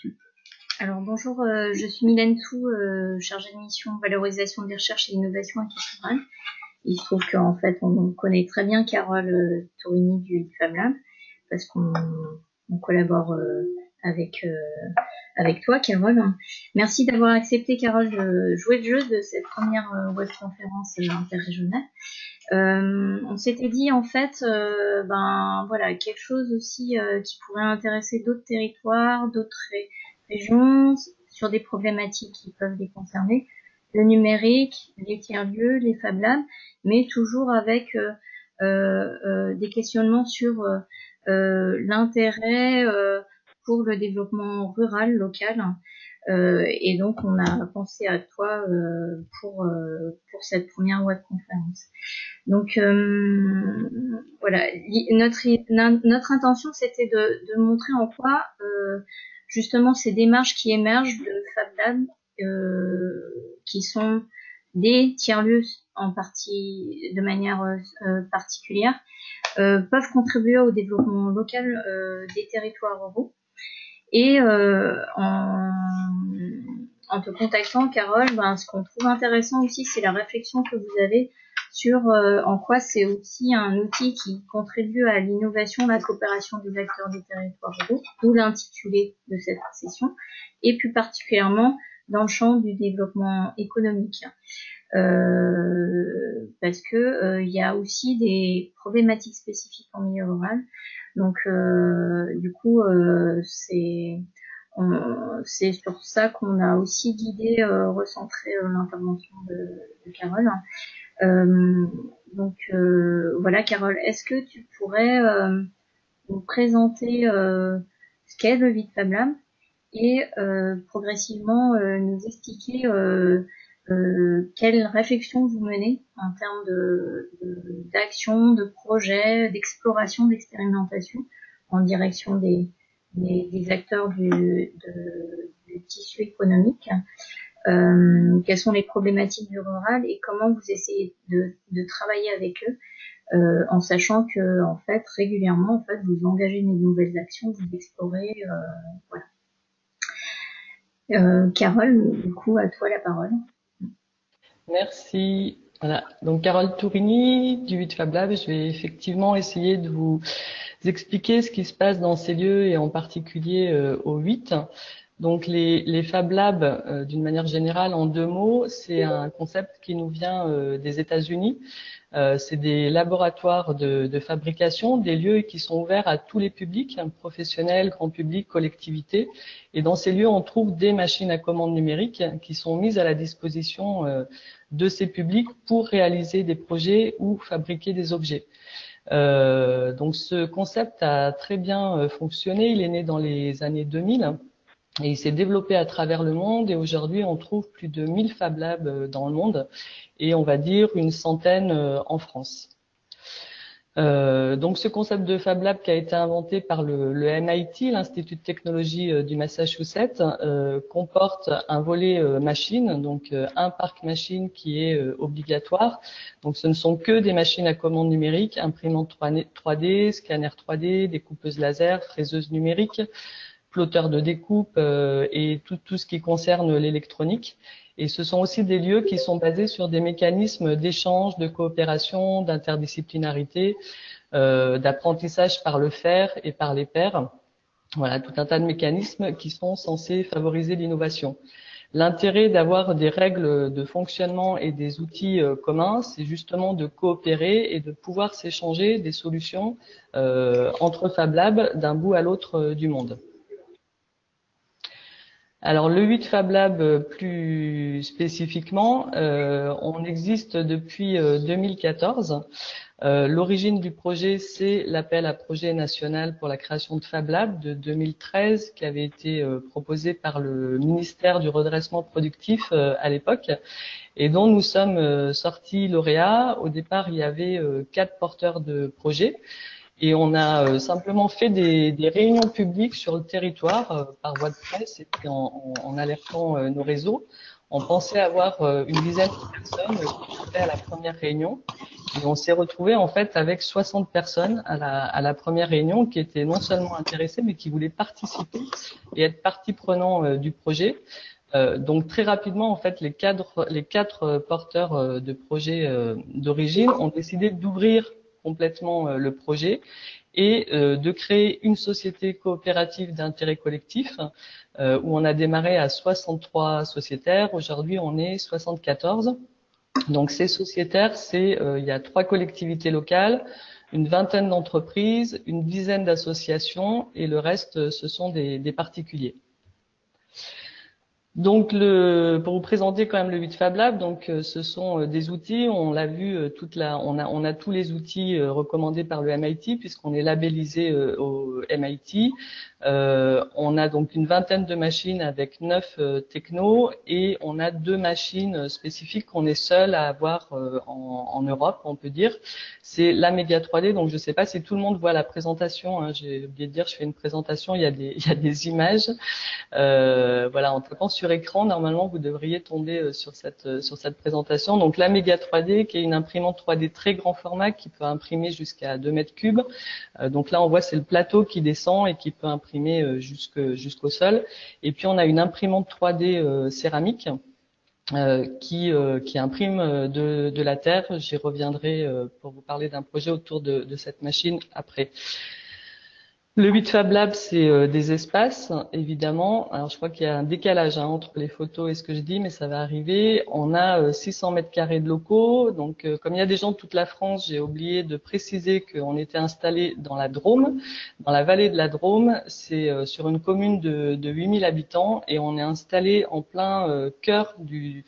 de suite. Alors bonjour, je suis Mylène Sou, chargée de mission valorisation des recherches et innovation culturelle. Il se trouve qu'en fait on connaît très bien Carole Tourini du Fab Lab parce qu'on collabore avec toi, Carole. Merci d'avoir accepté, Carole, de jouer le jeu de cette première webconférence interrégionale. On s'était dit en fait, voilà, quelque chose aussi qui pourrait intéresser d'autres territoires, d'autres régions, sur des problématiques qui peuvent les concerner, le numérique, les tiers-lieux, les Fab Labs, mais toujours avec des questionnements sur l'intérêt pour le développement rural, local. Et donc, on a pensé à toi pour cette première webconférence. Donc, voilà, notre intention, c'était de montrer en quoi justement ces démarches qui émergent de Fab Lab, qui sont des tiers-lieux en partie, de manière particulière, peuvent contribuer au développement local des territoires ruraux. Et en te contactant, Carole, ce qu'on trouve intéressant aussi, c'est la réflexion que vous avez sur en quoi c'est aussi un outil qui contribue à l'innovation, la coopération des acteurs des territoires ruraux, d'où l'intitulé de cette session, et plus particulièrement dans le champ du développement économique. Parce que il y a aussi des problématiques spécifiques en milieu rural. Donc, du coup, c'est sur ça qu'on a aussi guidé, recentré l'intervention de Carole. Donc, voilà, Carole, est-ce que tu pourrais nous présenter ce qu'est le Vite Fab Lab et progressivement nous expliquer quelle réflexion vous menez en termes d'action, de projet, d'exploration, d'expérimentation en direction des acteurs du tissu économique. Quelles sont les problématiques du rural et comment vous essayez de travailler avec eux, en sachant que en fait régulièrement en fait vous engagez de nouvelles actions, vous explorez, voilà. Carole, du coup à toi la parole. Merci. Voilà. Donc, Carole Tourini du 8 Fab Lab. Je vais effectivement essayer de vous expliquer ce qui se passe dans ces lieux et en particulier au 8. Donc, les Fab Labs, d'une manière générale, en deux mots, c'est un concept qui nous vient des États-Unis. C'est des laboratoires de fabrication, des lieux qui sont ouverts à tous les publics, professionnels, grand public, collectivités. Et dans ces lieux, on trouve des machines à commande numérique qui sont mises à la disposition de ces publics pour réaliser des projets ou fabriquer des objets. Donc ce concept a très bien fonctionné. Il est né dans les années 2000. Et il s'est développé à travers le monde et aujourd'hui on trouve plus de 1000 Fab Labs dans le monde et on va dire une centaine en France. Donc ce concept de Fab Lab qui a été inventé par le MIT, l'Institut de technologie du Massachusetts, comporte un volet machine, donc un parc machine qui est obligatoire. Donc ce ne sont que des machines à commande numérique, imprimantes 3D, scanners 3D, découpeuses laser, fraiseuses numériques, plotteurs de découpe et tout ce qui concerne l'électronique. Et ce sont aussi des lieux qui sont basés sur des mécanismes d'échange, de coopération, d'interdisciplinarité, d'apprentissage par le faire et par les pairs. Voilà, tout un tas de mécanismes qui sont censés favoriser l'innovation. L'intérêt d'avoir des règles de fonctionnement et des outils communs, c'est justement de coopérer et de pouvoir s'échanger des solutions entre Fab Labs d'un bout à l'autre du monde. Alors le 8 Fab Lab plus spécifiquement, on existe depuis 2014. L'origine du projet, c'est l'appel à projet national pour la création de Fab Lab de 2013 qui avait été proposé par le ministère du redressement productif à l'époque et dont nous sommes sortis lauréats. Au départ, il y avait 4 porteurs de projets. Et on a simplement fait des réunions publiques sur le territoire par voie de presse et puis en alertant nos réseaux. On pensait avoir une dizaine de personnes qui étaient à la première réunion. Et on s'est retrouvé en fait avec 60 personnes à la première réunion qui étaient non seulement intéressées, mais qui voulaient participer et être partie prenante du projet. Donc très rapidement, en fait, les quatre porteurs de projets d'origine ont décidé d'ouvrir complètement le projet et de créer une société coopérative d'intérêt collectif où on a démarré à 63 sociétaires. Aujourd'hui, on est 74. Donc ces sociétaires, il y a 3 collectivités locales, une vingtaine d'entreprises, une dizaine d'associations et le reste, ce sont des particuliers. Donc pour vous présenter quand même le 8 Fab Lab, donc ce sont des outils, on l'a vu on a tous les outils recommandés par le MIT puisqu'on est labellisé au MIT. On a donc une vingtaine de machines avec 9 technos et on a 2 machines spécifiques qu'on est seul à avoir en Europe, on peut dire. C'est la Méga 3D, donc je ne sais pas si tout le monde voit la présentation, hein, j'ai oublié de dire, je fais une présentation, il y a des images. Voilà, en tapant sur écran, normalement, vous devriez tomber sur cette présentation. Donc, la Méga 3D, qui est une imprimante 3D très grand format qui peut imprimer jusqu'à 2 mètres cubes. Donc là, on voit, c'est le plateau qui descend et qui peut imprimer jusqu'au sol. Et puis, on a une imprimante 3D céramique qui imprime de la terre. J'y reviendrai pour vous parler d'un projet autour de cette machine après. Le 8 Fab Lab, c'est des espaces, évidemment. Alors, je crois qu'il y a un décalage entre les photos et ce que je dis, mais ça va arriver. On a 600 mètres carrés de locaux. Donc, comme il y a des gens de toute la France, j'ai oublié de préciser qu'on était installé dans la Drôme, dans la vallée de la Drôme. C'est sur une commune de 8000 habitants et on est installé en plein cœur du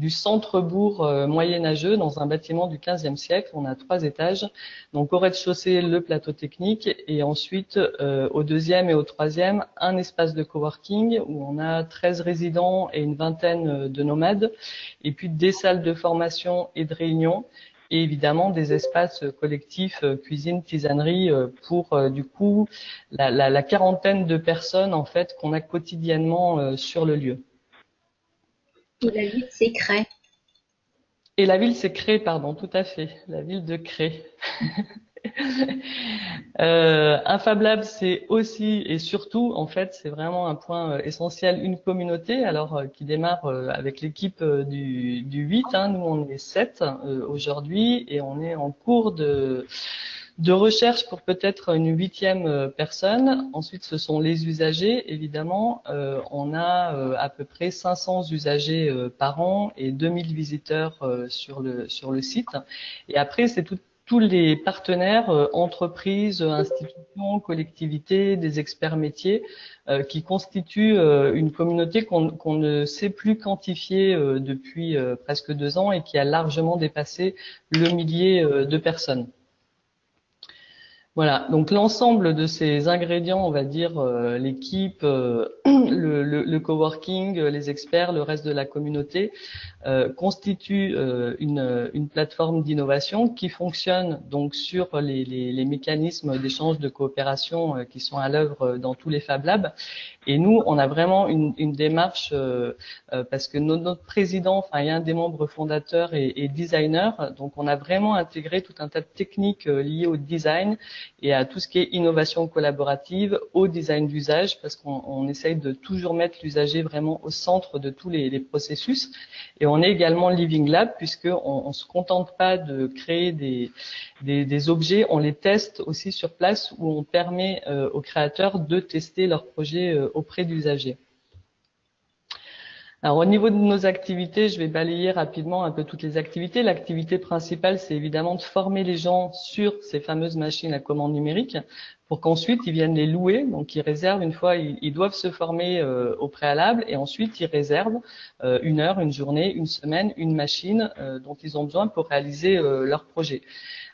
centre-bourg moyenâgeux dans un bâtiment du 15e siècle. On a 3 étages. Donc, au rez-de-chaussée, le plateau technique et ensuite, au 2e et au 3e, un espace de coworking où on a 13 résidents et une vingtaine de nomades, et puis des salles de formation et de réunion, et évidemment des espaces collectifs, cuisine, tisanerie, pour du coup la quarantaine de personnes en fait qu'on a quotidiennement sur le lieu. Et la ville, c'est Cray. Et la ville, c'est Cray, pardon, tout à fait, la ville de Cray. Un Fab Lab, c'est aussi et surtout, en fait, c'est vraiment un point essentiel, une communauté. Alors, qui démarre avec l'équipe du 8. Hein, nous, on est 7 aujourd'hui et on est en cours de recherche pour peut-être une 8e personne. Ensuite, ce sont les usagers, évidemment. On a à peu près 500 usagers par an et 2000 visiteurs sur le site. Et après, c'est tous les partenaires, entreprises, institutions, collectivités, des experts métiers, qui constituent une communauté qu'on ne sait plus quantifier depuis presque 2 ans et qui a largement dépassé le millier de personnes. Voilà, donc l'ensemble de ces ingrédients, on va dire l'équipe, le coworking, les experts, le reste de la communauté, constitue une plateforme d'innovation qui fonctionne donc sur les mécanismes d'échange de coopération qui sont à l'œuvre dans tous les Fab Labs. Et nous, on a vraiment une démarche parce que notre président, enfin, il y a un des membres fondateurs et designer, donc on a vraiment intégré tout un tas de techniques liées au design et à tout ce qui est innovation collaborative, au design d'usage, parce qu'on essaye de toujours mettre l'usager vraiment au centre de tous les processus. Et on est également Living Lab, puisqu'on ne se contente pas de créer des objets, on les teste aussi sur place, où on permet aux créateurs de tester leurs projets auprès d'usagers. Alors au niveau de nos activités, je vais balayer rapidement un peu toutes les activités. L'activité principale, c'est évidemment de former les gens sur ces fameuses machines à commande numérique pour qu'ensuite ils viennent les louer. Donc ils réservent une fois, ils doivent se former au préalable et ensuite ils réservent une heure, une journée, une semaine, une machine dont ils ont besoin pour réaliser leur projet.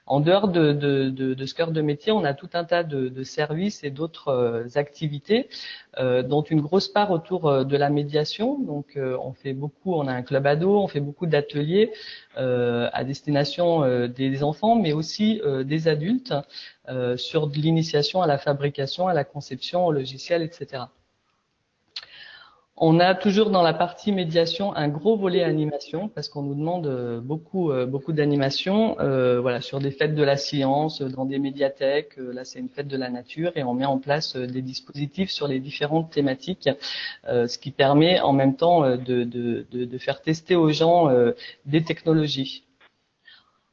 En dehors de ce cœur de métier, on a tout un tas de services et d'autres activités, dont une grosse part autour de la médiation. Donc, on a un club ado, on fait beaucoup d'ateliers à destination des enfants, mais aussi des adultes sur de l'initiation à la fabrication, à la conception, au logiciel, etc. On a toujours dans la partie médiation un gros volet animation parce qu'on nous demande beaucoup d'animation, voilà, sur des fêtes de la science, dans des médiathèques. Là, c'est une fête de la nature et on met en place des dispositifs sur les différentes thématiques, ce qui permet en même temps de faire tester aux gens des technologies.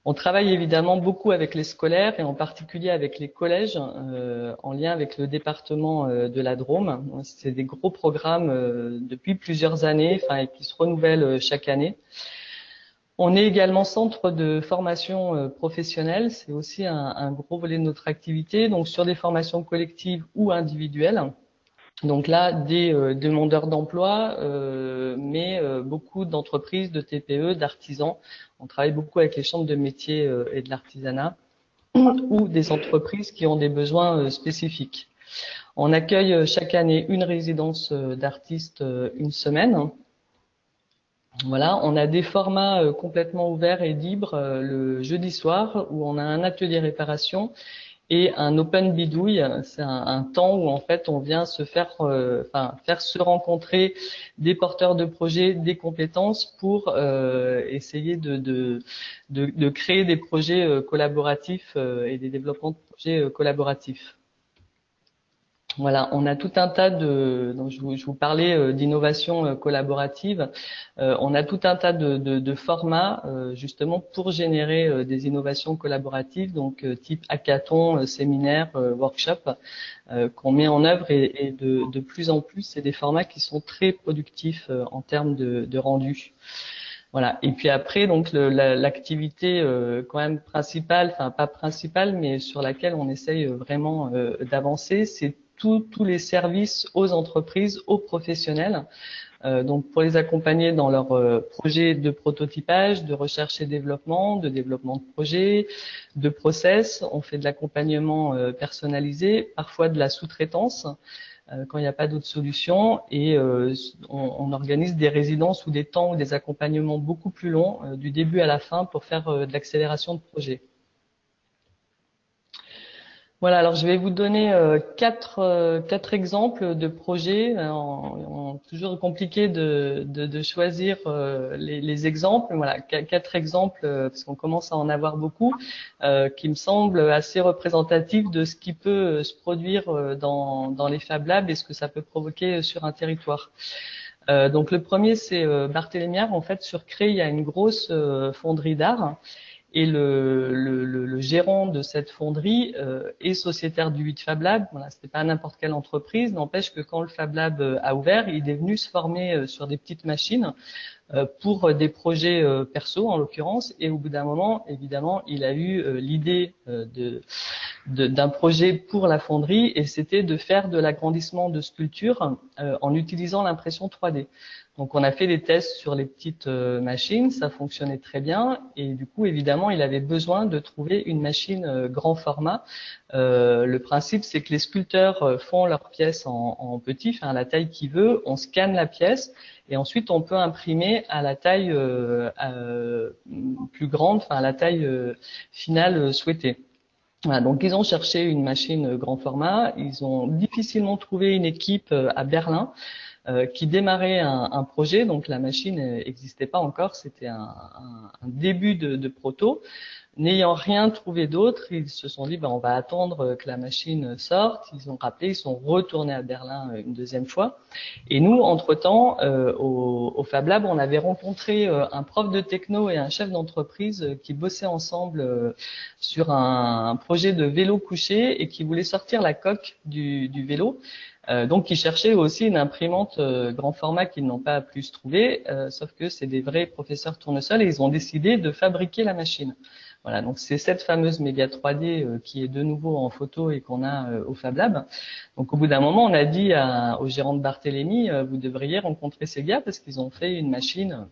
On travaille évidemment beaucoup avec les scolaires et en particulier avec les collèges en lien avec le département de la Drôme. C'est des gros programmes depuis plusieurs années, enfin, et qui se renouvellent chaque année. On est également centre de formation professionnelle. C'est aussi un gros volet de notre activité, donc sur des formations collectives ou individuelles. Donc là, des demandeurs d'emploi, mais beaucoup d'entreprises, de TPE, d'artisans. On travaille beaucoup avec les chambres de métiers et de l'artisanat ou des entreprises qui ont des besoins spécifiques. On accueille chaque année une résidence d'artistes une semaine. Voilà, on a des formats complètement ouverts et libres le jeudi soir où on a un atelier réparation et un open bidouille. C'est un temps où en fait on vient se faire se rencontrer des porteurs de projets, des compétences pour essayer de créer des projets collaboratifs et des développements de projets collaboratifs. Voilà, on a tout un tas donc je vous parlais d'innovation collaborative. On a tout un tas de formats justement pour générer des innovations collaboratives, donc type hackathon, séminaire, workshop, qu'on met en œuvre et de plus en plus, c'est des formats qui sont très productifs en termes de rendu. Voilà. Et puis après, donc l'activité quand même principale, enfin pas principale, mais sur laquelle on essaye vraiment d'avancer, c'est tous les services aux entreprises, aux professionnels. Donc pour les accompagner dans leurs projets de prototypage, de recherche et développement, de développement de projets, de process. On fait de l'accompagnement personnalisé, parfois de la sous-traitance quand il n'y a pas d'autre solution, et on organise des résidences ou des temps ou des accompagnements beaucoup plus longs du début à la fin pour faire de l'accélération de projet. Voilà, alors je vais vous donner quatre exemples de projets. Toujours compliqué de choisir les exemples. Voilà, quatre exemples parce qu'on commence à en avoir beaucoup, qui me semblent assez représentatifs de ce qui peut se produire dans les Fab Labs et ce que ça peut provoquer sur un territoire. Donc le premier, c'est Barthélémière. En fait, sur Cré, il y a une grosse fonderie d'art. Et le gérant de cette fonderie est sociétaire du 8 Fab Lab. Voilà, c'était pas n'importe quelle entreprise. N'empêche que quand le Fab Lab a ouvert, il est venu se former sur des petites machines pour des projets perso en l'occurrence. Et au bout d'un moment, évidemment, il a eu l'idée d'un projet pour la fonderie, et c'était de faire de l'agrandissement de sculptures en utilisant l'impression 3D. Donc on a fait des tests sur les petites machines, ça fonctionnait très bien, et du coup évidemment il avait besoin de trouver une machine grand format. Le principe c'est que les sculpteurs font leurs pièces en petit, enfin à la taille qu'ils veulent, on scanne la pièce et ensuite on peut imprimer à la taille plus grande, enfin à la taille finale souhaitée. Voilà, donc ils ont cherché une machine grand format, ils ont difficilement trouvé une équipe à Berlin qui démarrait un projet, donc la machine n'existait pas encore, c'était un début de proto. N'ayant rien trouvé d'autre, ils se sont dit on va attendre que la machine sorte. Ils ont rappelé, ils sont retournés à Berlin une deuxième fois. Et nous, entre-temps, au Fab Lab, on avait rencontré un prof de techno et un chef d'entreprise qui bossaient ensemble sur un projet de vélo couché et qui voulaient sortir la coque du vélo. Donc, ils cherchaient aussi une imprimante grand format qu'ils n'ont pas pu se trouver, sauf que c'est des vrais professeurs tournesol et ils ont décidé de fabriquer la machine. Voilà, donc c'est cette fameuse méga 3D qui est de nouveau en photo et qu'on a au Fab Lab. Donc au bout d'un moment, on a dit au gérant de Barthélemy, vous devriez rencontrer ces gars parce qu'ils ont fait une machine.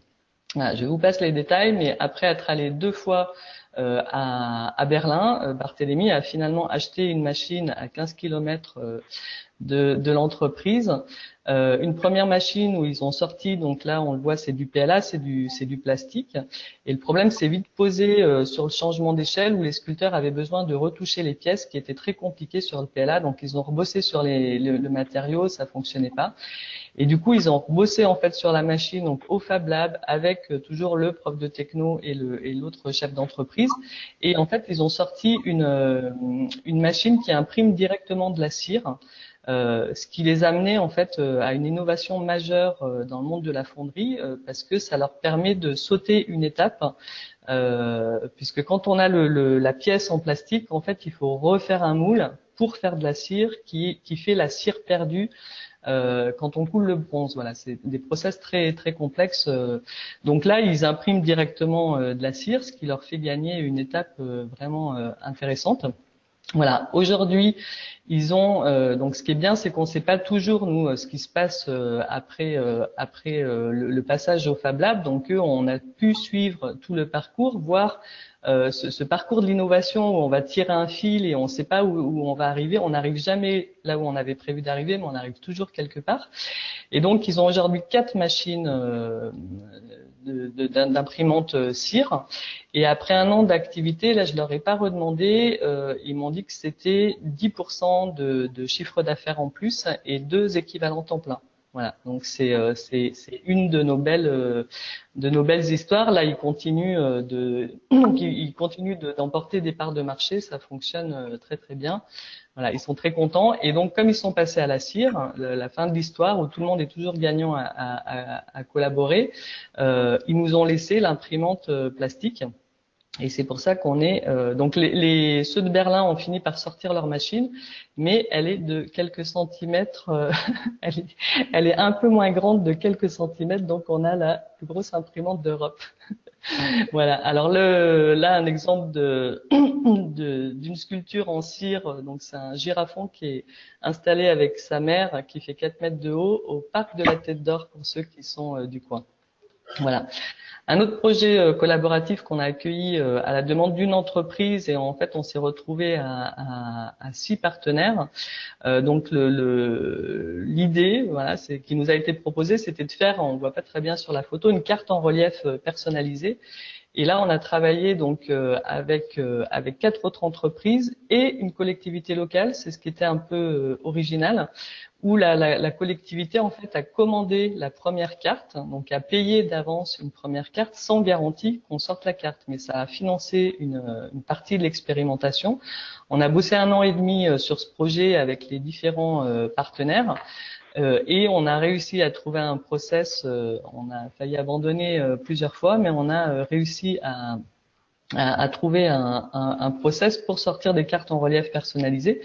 Voilà, je vous passe les détails, mais après être allé 2 fois à Berlin, Barthélemy a finalement acheté une machine à 15 km de l'entreprise. Une première machine où ils ont sorti, donc là on le voit, c'est du PLA, c'est du plastique. Et le problème c'est vite posé sur le changement d'échelle où les sculpteurs avaient besoin de retoucher les pièces qui étaient très compliquées sur le PLA. Donc ils ont rebossé sur le matériau, ça fonctionnait pas. Et du coup ils ont bossé en fait sur la machine, donc au Fab Lab avec toujours le prof de techno et l'autre chef d'entreprise. Et en fait ils ont sorti une machine qui imprime directement de la cire. Ce qui les a amenés en fait à une innovation majeure dans le monde de la fonderie parce que ça leur permet de sauter une étape puisque quand on a la pièce en plastique, en fait, il faut refaire un moule pour faire de la cire qui fait la cire perdue quand on coule le bronze. Voilà, c'est des process très très complexes. Donc là, ils impriment directement de la cire, ce qui leur fait gagner une étape vraiment intéressante. Voilà. Aujourd'hui, ils ont donc ce qui est bien, c'est qu'on ne sait pas toujours nous ce qui se passe après le passage au Fab Lab. Donc eux, on a pu suivre tout le parcours, voir ce parcours de l'innovation où on va tirer un fil et on ne sait pas où on va arriver. On n'arrive jamais là où on avait prévu d'arriver, mais on arrive toujours quelque part. Et donc, ils ont aujourd'hui 4 machines d'imprimantes cire. Et après un an d'activité, là, je leur ai pas redemandé. Ils m'ont dit que c'était 10% de chiffre d'affaires en plus et 2 équivalents temps plein. Voilà. Donc c'est une de nos belles histoires. Là, ils continuent ils continuent d'emporter des parts de marché. Ça fonctionne très très bien. Voilà, ils sont très contents. Et donc, comme ils sont passés à la cire, la fin de l'histoire où tout le monde est toujours gagnant à collaborer, ils nous ont laissé l'imprimante plastique. Et c'est pour ça qu'on est donc ceux de Berlin ont fini par sortir leur machine, mais elle est de quelques centimètres, elle est un peu moins grande de quelques centimètres, donc on a la plus grosse imprimante d'Europe. Voilà. Alors là, un exemple d'une sculpture en cire. Donc c'est un girafon qui est installé avec sa mère, qui fait 4 mètres de haut, au parc de la Tête d'Or pour ceux qui sont du coin. Voilà. Un autre projet collaboratif qu'on a accueilli à la demande d'une entreprise et en fait on s'est retrouvé à 6 partenaires. Donc l'idée, voilà, c'est qui nous a été proposée, c'était de faire, on voit pas très bien sur la photo, une carte en relief personnalisée. Et là, on a travaillé donc avec 4 autres entreprises et une collectivité locale. C'est ce qui était un peu original, où la collectivité en fait a commandé la première carte, donc a payé d'avance une première carte sans garantie qu'on sorte la carte, mais ça a financé une partie de l'expérimentation. On a bossé 1 an et demi sur ce projet avec les différents partenaires. Et on a réussi à trouver un process, on a failli abandonner plusieurs fois, mais on a réussi à trouver un process pour sortir des cartes en relief personnalisées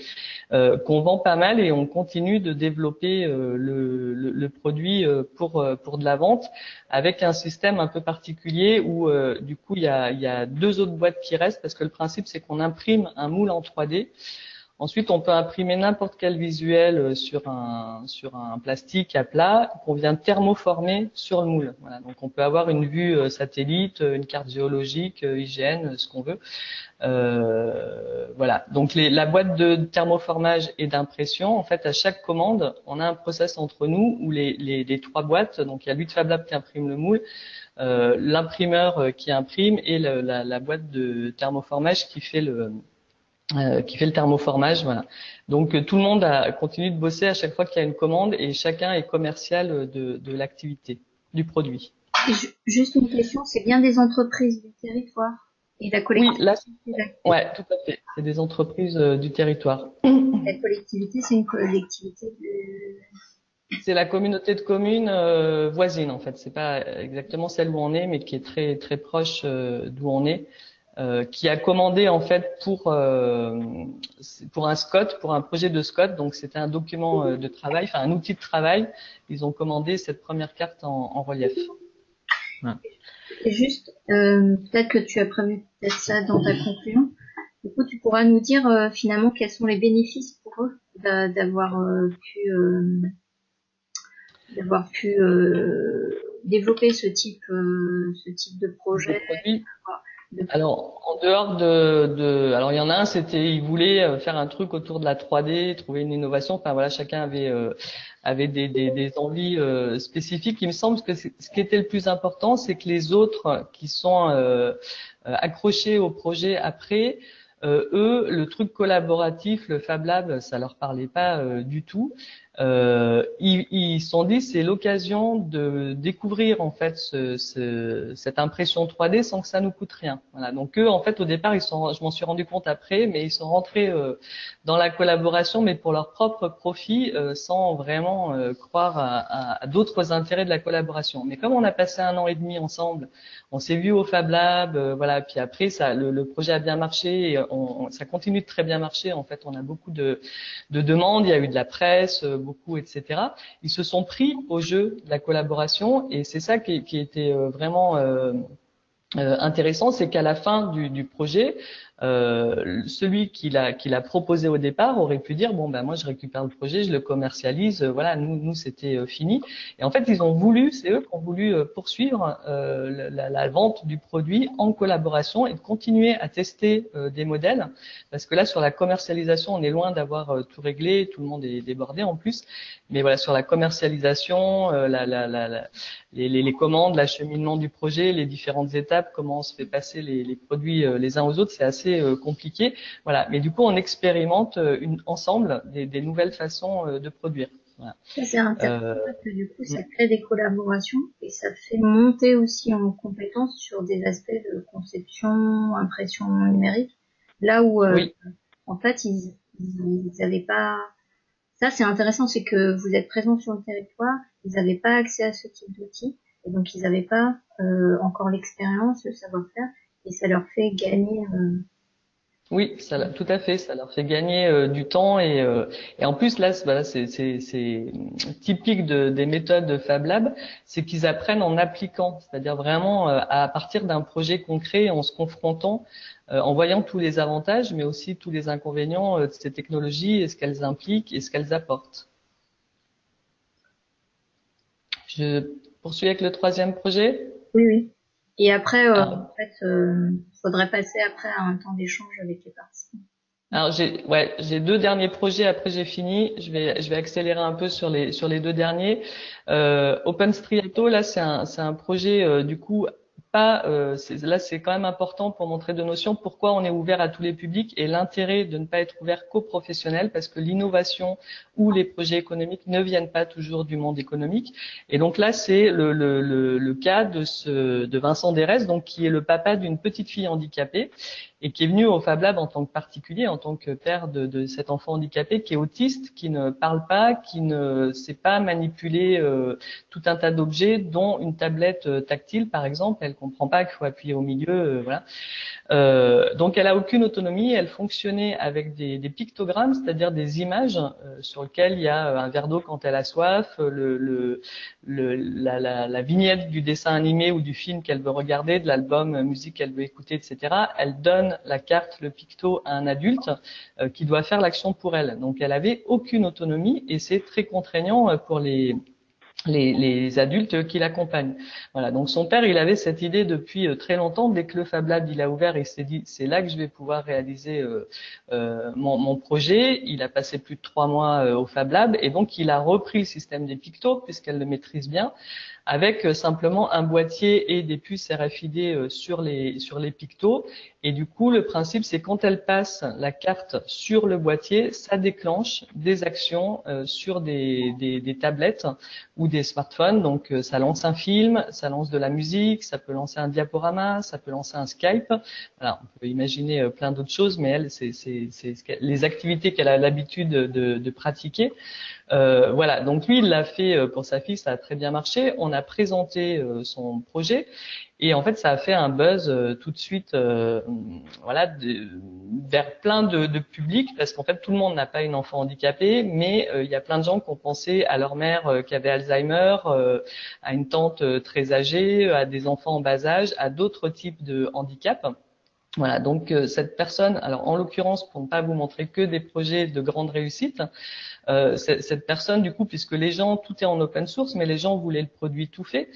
qu'on vend pas mal et on continue de développer le produit pour de la vente avec un système un peu particulier où du coup il y a 2 autres boîtes qui restent parce que le principe c'est qu'on imprime un moule en 3D. Ensuite, on peut imprimer n'importe quel visuel sur un plastique à plat qu'on vient thermoformer sur le moule. Voilà. Donc, on peut avoir une vue satellite, une carte géologique, IGN, ce qu'on veut. Voilà. Donc, la boîte de thermoformage et d'impression, en fait, à chaque commande, on a un process entre nous où les 3 boîtes, donc il y a lui de Fab Lab qui imprime le moule, l'imprimeur qui imprime et la boîte de thermoformage qui fait le thermoformage, voilà. Donc tout le monde a continué de bosser à chaque fois qu'il y a une commande et chacun est commercial de l'activité, du produit. Et juste une question, c'est bien des entreprises du territoire et la collectivité. Oui, là, ouais, tout à fait. C'est des entreprises du territoire. La collectivité, c'est une collectivité C'est la communauté de communes voisine en fait. C'est pas exactement celle où on est, mais qui est très très proche d'où on est. Qui a commandé en fait pour un SCOT, pour un projet de SCOT, donc c'était un document de travail, enfin un outil de travail. Ils ont commandé cette première carte en relief. Ouais. Et juste, peut-être que tu as prévu peut-être ça dans ta conclusion. Du coup, tu pourras nous dire finalement quels sont les bénéfices pour eux d'avoir pu développer ce type de projet. Alors, en dehors alors il y en a un, c'était, il voulait faire un truc autour de la 3D, trouver une innovation. Enfin voilà, chacun avait des envies spécifiques. Il me semble que ce qui était le plus important, c'est que les autres qui sont accrochés au projet après, eux, le truc collaboratif, le Fab Lab, ça leur parlait pas du tout. Ils se sont dit c'est l'occasion de découvrir en fait cette impression 3D sans que ça nous coûte rien. Voilà. Donc eux en fait au départ je m'en suis rendu compte après, mais ils sont rentrés dans la collaboration mais pour leur propre profit sans vraiment croire à d'autres intérêts de la collaboration. Mais comme on a passé 1 an et demi ensemble, on s'est vu au Fab Lab, voilà. Puis après le projet a bien marché, et ça continue de très bien marcher. En fait on a beaucoup de demandes, il y a eu de la presse, beaucoup, etc. Ils se sont pris au jeu de la collaboration et c'est ça qui était vraiment intéressant, c'est qu'à la fin du projet, celui qui l'a proposé au départ aurait pu dire bon ben moi je récupère le projet, je le commercialise, voilà nous c'était fini. Et en fait c'est eux qui ont voulu poursuivre la vente du produit en collaboration et de continuer à tester des modèles, parce que là sur la commercialisation on est loin d'avoir tout réglé, tout le monde est débordé en plus, mais voilà sur la commercialisation, les commandes, l'acheminement du projet, les différentes étapes, comment on se fait passer les produits les uns aux autres, c'est assez compliqué. Voilà. Mais du coup, on expérimente ensemble des nouvelles façons de produire. Voilà. Ça, c'est intéressant parce que du coup, ça crée des collaborations et ça fait monter aussi en compétences sur des aspects de conception, impression numérique. Là où, oui. en fait, ils avaient pas. Ça, c'est intéressant, c'est que vous êtes présent sur le territoire, ils n'avaient pas accès à ce type d'outils et donc ils n'avaient pas encore l'expérience, le savoir-faire et ça leur fait gagner. Oui, tout à fait, ça leur fait gagner du temps et en plus là, voilà, c'est typique des méthodes de Fab Lab, c'est qu'ils apprennent en appliquant, c'est-à-dire vraiment à partir d'un projet concret, en se confrontant, en voyant tous les avantages, mais aussi tous les inconvénients de ces technologies et ce qu'elles impliquent et ce qu'elles apportent. Je poursuis avec le 3e projet. Oui, oui. Et après, en fait, faudrait passer après à un temps d'échange avec les participants. Alors j'ai 2 derniers projets. Après j'ai fini. Je vais accélérer un peu sur les 2 derniers. OpenStreetAuto, là c'est un projet du coup pas. Là c'est quand même important pour montrer 2 notions. Pourquoi on est ouvert à tous les publics et l'intérêt de ne pas être ouvert qu'aux professionnels, parce que l'innovation ou les projets économiques ne viennent pas toujours du monde économique. Et donc là c'est le cas de Vincent Derès, donc qui est le papa d'une petite fille handicapée, et qui est venu au Fab Lab en tant que particulier, en tant que père de cet enfant handicapé qui est autiste, qui ne parle pas, qui ne sait pas manipuler tout un tas d'objets, dont une tablette tactile par exemple. Elle comprend pas qu'il faut appuyer au milieu, voilà. Donc elle a aucune autonomie. Elle fonctionnait avec des pictogrammes, c'est-à-dire des images sur lesquelles il y a un verre d'eau quand elle a soif, la vignette du dessin animé ou du film qu'elle veut regarder, de l'album musique qu'elle veut écouter, etc. Elle donne la carte, le picto à un adulte qui doit faire l'action pour elle. Donc elle avait aucune autonomie et c'est très contraignant pour les adultes qui l'accompagnent. Voilà. Donc son père, il avait cette idée depuis très longtemps. Dès que le Fab Lab il a ouvert, il s'est dit c'est là que je vais pouvoir réaliser mon projet. Il a passé plus de 3 mois au Fab Lab et donc il a repris le système des pictos puisqu'elle le maîtrise bien, avec simplement un boîtier et des puces RFID sur les pictos. Et du coup, le principe, c'est quand elle passe la carte sur le boîtier, ça déclenche des actions sur des tablettes ou des smartphones. Donc, ça lance un film, ça lance de la musique, ça peut lancer un diaporama, ça peut lancer un Skype. Voilà, on peut imaginer plein d'autres choses, mais elle, c'est les activités qu'elle a l'habitude de pratiquer. Voilà, donc lui il l'a fait pour sa fille, ça a très bien marché. On a présenté son projet et en fait ça a fait un buzz tout de suite, voilà, vers plein de publics, parce qu'en fait tout le monde n'a pas une enfant handicapée, mais il y a plein de gens qui ont pensé à leur mère qui avait Alzheimer, à une tante très âgée, à des enfants en bas âge, à d'autres types de handicaps. Voilà, donc cette personne, alors en l'occurrence, pour ne pas vous montrer que des projets de grande réussite, cette personne, du coup, puisque les gens, tout est en open source, mais les gens voulaient le produit tout fait.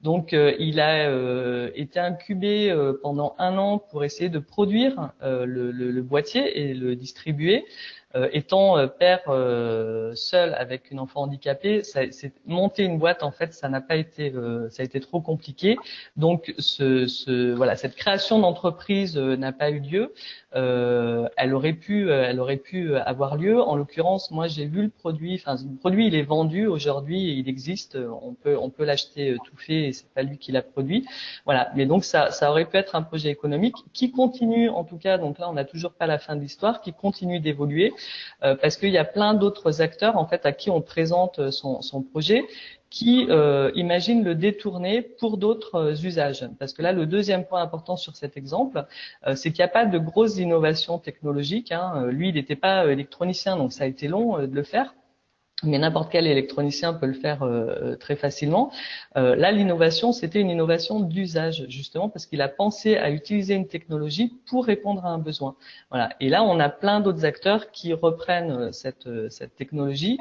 Donc, il a été incubé pendant 1 an pour essayer de produire le boîtier et le distribuer. Étant père seul avec une enfant handicapée, c'est monter une boîte en fait, ça n'a pas été, ça a été trop compliqué. Donc, voilà, cette création d'entreprise n'a pas eu lieu. Elle aurait pu avoir lieu. En l'occurrence, moi j'ai vu le produit. Enfin, le produit il est vendu aujourd'hui, il existe. On peut l'acheter tout fait et c'est pas lui qui l'a produit. Voilà. Mais donc ça aurait pu être un projet économique qui continue en tout cas. Donc là, on n'a toujours pas la fin de l'histoire, qui continue d'évoluer parce qu'il y a plein d'autres acteurs en fait à qui on présente son projet qui imaginent le détourner pour d'autres usages. Parce que là, le deuxième point important sur cet exemple, c'est qu'il n'y a pas de grosses innovations technologiques. Lui, il n'était pas électronicien, donc ça a été long de le faire. Mais n'importe quel électronicien peut le faire très facilement. Là, l'innovation, c'était une innovation d'usage, justement, parce qu'il a pensé à utiliser une technologie pour répondre à un besoin. Voilà. Et là, on a plein d'autres acteurs qui reprennent cette technologie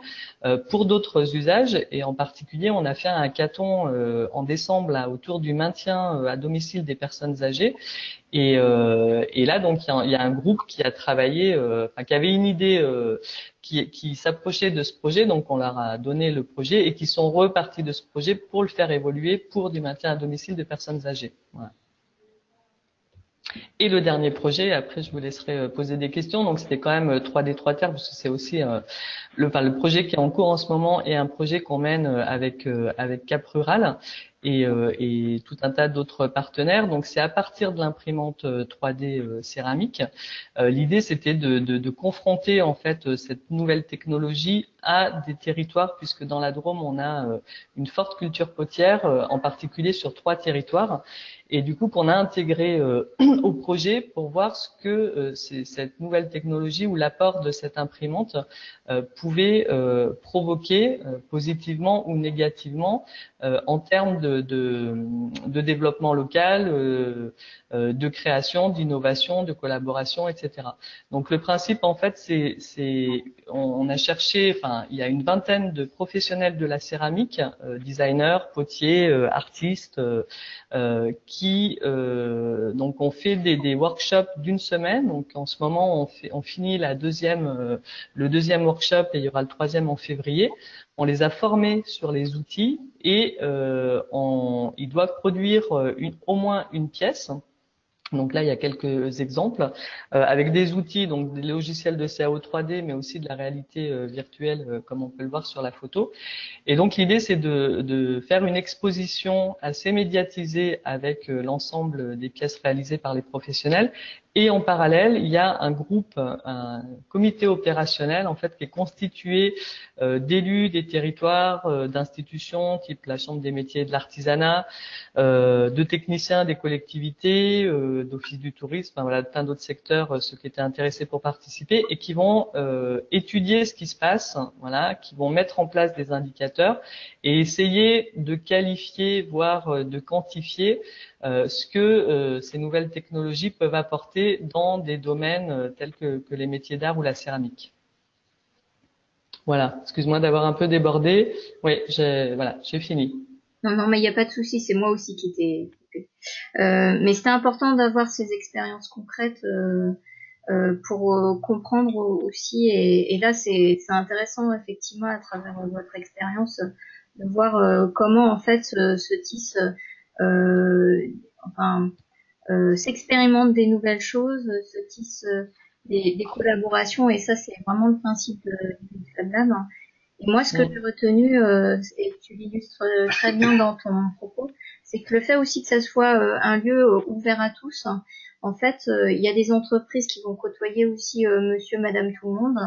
pour d'autres usages. Et en particulier, on a fait un hackathon en décembre là, autour du maintien à domicile des personnes âgées. Et là, donc, il y a un groupe qui a travaillé, qui avait une idée qui s'approchait de ce projet, donc on leur a donné le projet et qui sont repartis de ce projet pour le faire évoluer pour du maintien à domicile de personnes âgées. Voilà. Et le dernier projet, après je vous laisserai poser des questions, donc c'était quand même 3D 3 Terre, parce que c'est aussi le projet qui est en cours en ce moment et un projet qu'on mène avec Cap Rural et tout un tas d'autres partenaires. Donc c'est à partir de l'imprimante 3D céramique. L'idée c'était de confronter en fait cette nouvelle technologie à des territoires, puisque dans la Drôme on a une forte culture potière, en particulier sur 3 territoires. Et du coup, qu'on a intégré au projet pour voir ce que cette nouvelle technologie ou l'apport de cette imprimante pouvait provoquer positivement ou négativement en termes de développement local, de création, d'innovation, de collaboration, etc. Donc le principe, en fait, on a cherché, enfin, il y a une vingtaine de professionnels de la céramique, designers, potiers, artistes, qui donc on fait des workshops d'1 semaine. Donc en ce moment on finit le deuxième workshop et il y aura le troisième en février. On les a formés sur les outils et ils doivent produire au moins une pièce. Donc là, il y a quelques exemples avec des outils, donc des logiciels de CAO 3D, mais aussi de la réalité virtuelle, comme on peut le voir sur la photo. Et donc l'idée, c'est de faire une exposition assez médiatisée avec l'ensemble des pièces réalisées par les professionnels. Et en parallèle, il y a un comité opérationnel en fait qui est constitué d'élus des territoires, d'institutions type la Chambre des métiers et de l'artisanat, de techniciens des collectivités, d'office du tourisme, enfin, voilà, plein d'autres secteurs, ceux qui étaient intéressés pour participer et qui vont étudier ce qui se passe, voilà, qui vont mettre en place des indicateurs et essayer de qualifier, voire de quantifier ce que ces nouvelles technologies peuvent apporter dans des domaines tels que les métiers d'art ou la céramique. Voilà, excuse-moi d'avoir un peu débordé. Oui, j'ai fini. Non, non, mais il n'y a pas de souci, c'est moi aussi qui t'ai coupé. Mais c'était important d'avoir ces expériences concrètes pour comprendre aussi. Et là, c'est intéressant effectivement à travers votre expérience de voir comment en fait se tissent, enfin, s'expérimentent des nouvelles choses, se tissent des collaborations. Et ça, c'est vraiment le principe du Fab Lab. Et moi, ce que j'ai retenu, et tu l'illustres très bien dans ton propos, c'est que le fait aussi que ça soit un lieu ouvert à tous, en fait, il y a des entreprises qui vont côtoyer aussi monsieur, madame, tout le monde.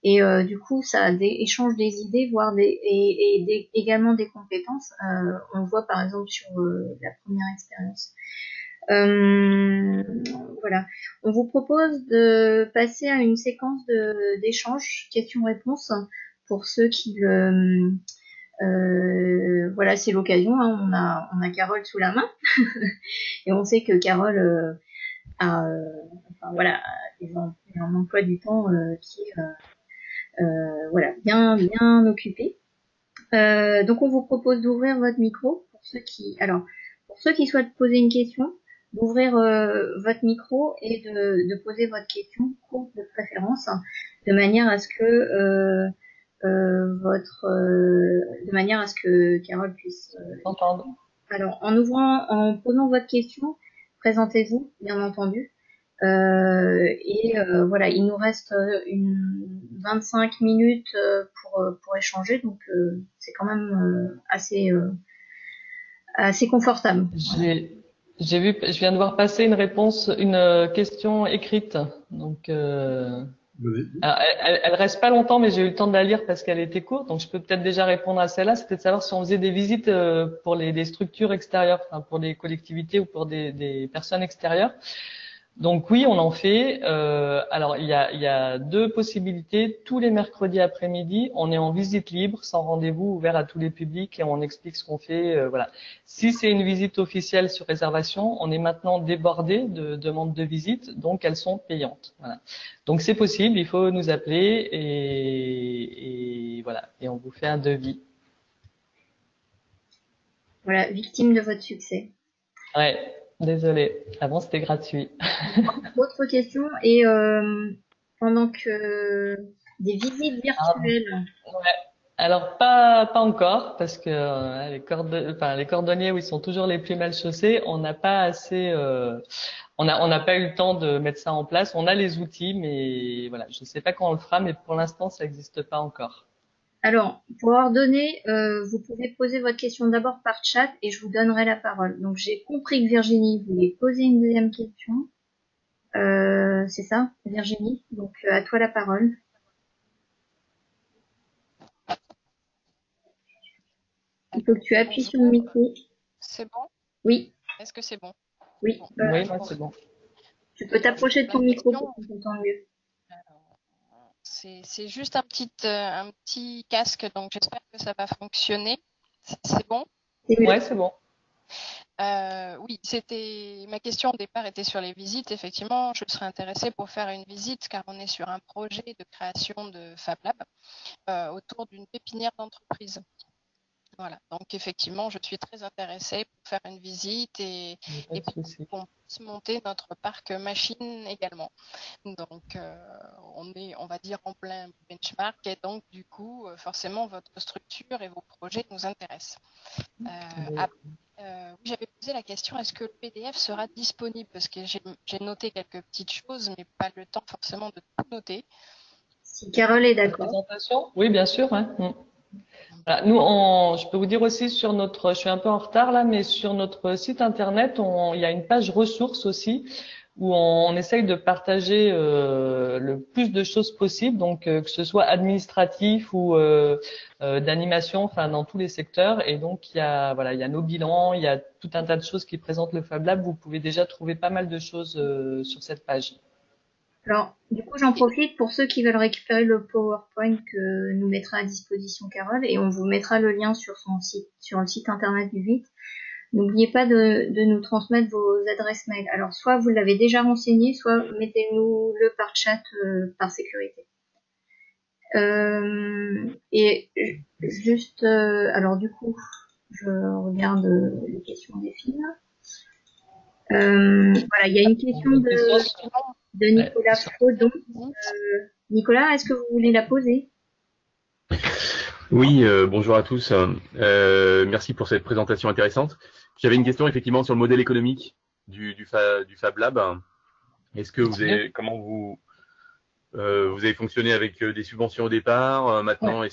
Et du coup, ça échange des idées, voire également des compétences. On le voit par exemple sur la première expérience. Voilà. On vous propose de passer à une séquence d'échanges, questions-réponses, pour ceux qui le voilà, c'est l'occasion, hein, on a Carole sous la main et on sait que Carole enfin voilà, un emploi du temps qui est voilà bien occupé. Donc on vous propose d'ouvrir votre micro pour ceux qui souhaitent poser une question, d'ouvrir votre micro et de poser votre question courte de préférence, de manière à ce que Carole puisse entendre. Alors en posant votre question, présentez-vous bien entendu. Voilà, il nous reste 25 minutes pour échanger, donc c'est quand même assez confortable. J'ai vu, je viens de voir passer une question écrite. Donc, alors, elle reste pas longtemps, mais j'ai eu le temps de la lire parce qu'elle était courte. Donc, je peux peut-être déjà répondre à celle-là. C'était de savoir si on faisait des visites pour des structures extérieures, enfin pour des collectivités ou pour des personnes extérieures. Donc oui, on en fait. Alors il y a deux possibilités. Tous les mercredis après-midi, on est en visite libre, sans rendez-vous, ouvert à tous les publics et on explique ce qu'on fait. Voilà. Si c'est une visite officielle sur réservation, on est maintenant débordé de demandes de visite, donc elles sont payantes. Voilà. Donc c'est possible, il faut nous appeler et voilà. Et on vous fait un devis. Voilà, victime de votre succès. Ouais. Désolée, avant c'était gratuit. Autre question, et pendant que des visites virtuelles. Ouais. Alors pas encore parce que les cordonniers où ils sont toujours les plus mal chaussés, on n'a pas assez on n'a pas eu le temps de mettre ça en place. On a les outils mais voilà, je sais pas quand on le fera mais pour l'instant ça n'existe pas encore. Alors, pour ordonner, vous pouvez poser votre question d'abord par chat et je vous donnerai la parole. Donc, j'ai compris que Virginie voulait poser une deuxième question. C'est ça, Virginie? Donc, à toi la parole. Il faut que tu appuies sur le micro. C'est bon? Oui. Est-ce que c'est bon? Oui. Oui, moi c'est bon. Tu peux t'approcher de ton micro pour qu'on t'entende mieux. C'est juste un petit casque, donc j'espère que ça va fonctionner. C'est bon? Ouais, c'est bon. Oui, ma question au départ était sur les visites. Effectivement, je serais intéressée pour faire une visite car on est sur un projet de création de Fab Lab autour d'une pépinière d'entreprise. Voilà, donc effectivement, je suis très intéressée pour faire une visite et qu'on puisse monter notre parc machine également. Donc, on va dire, en plein benchmark et donc, du coup, forcément, votre structure et vos projets nous intéressent. Oui, j'avais posé la question, est-ce que le PDF sera disponible? Parce que j'ai noté quelques petites choses, mais pas le temps forcément de tout noter. Si Carole est d'accord. Présentation? Oui, bien sûr. Hein. Voilà, nous, je peux vous dire aussi je suis un peu en retard là, mais sur notre site internet, il y a une page ressources aussi où on essaye de partager le plus de choses possible, donc que ce soit administratif ou d'animation, enfin dans tous les secteurs. Et donc il y a nos bilans, il y a tout un tas de choses qui présentent le Fab Lab. Vous pouvez déjà trouver pas mal de choses sur cette page. Alors, du coup, j'en profite pour ceux qui veulent récupérer le PowerPoint que nous mettra à disposition Carole et on vous mettra le lien sur son site, sur le site internet du VIT. N'oubliez pas de nous transmettre vos adresses mail. Alors, soit vous l'avez déjà renseigné, soit mettez-nous le par chat par sécurité. Et juste, alors du coup, je regarde les questions des filles. Voilà, il y a une question de Nicolas Frodon. Nicolas, est-ce que vous voulez la poser? Oui, bonjour à tous. Merci pour cette présentation intéressante. J'avais une question effectivement sur le modèle économique du Fab Lab. Est-ce que comment vous avez fonctionné avec des subventions au départ? Maintenant, ouais.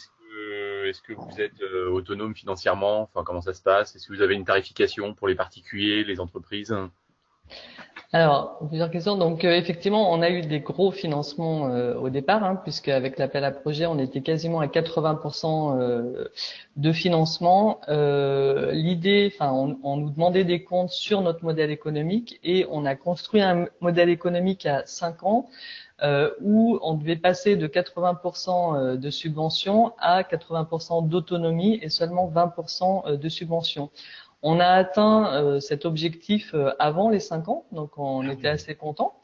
Est-ce que vous êtes autonome financièrement? Enfin, comment ça se passe? Est-ce que vous avez une tarification pour les particuliers, les entreprises? Alors, plusieurs questions. Donc, effectivement, on a eu des gros financements au départ, hein, puisque avec l'appel à projet, on était quasiment à 80% de financement. L'idée, on nous demandait des comptes sur notre modèle économique et on a construit un modèle économique à 5 ans où on devait passer de 80% de subventions à 80% d'autonomie et seulement 20% de subventions. On a atteint cet objectif avant les 5 ans, donc on était assez contents.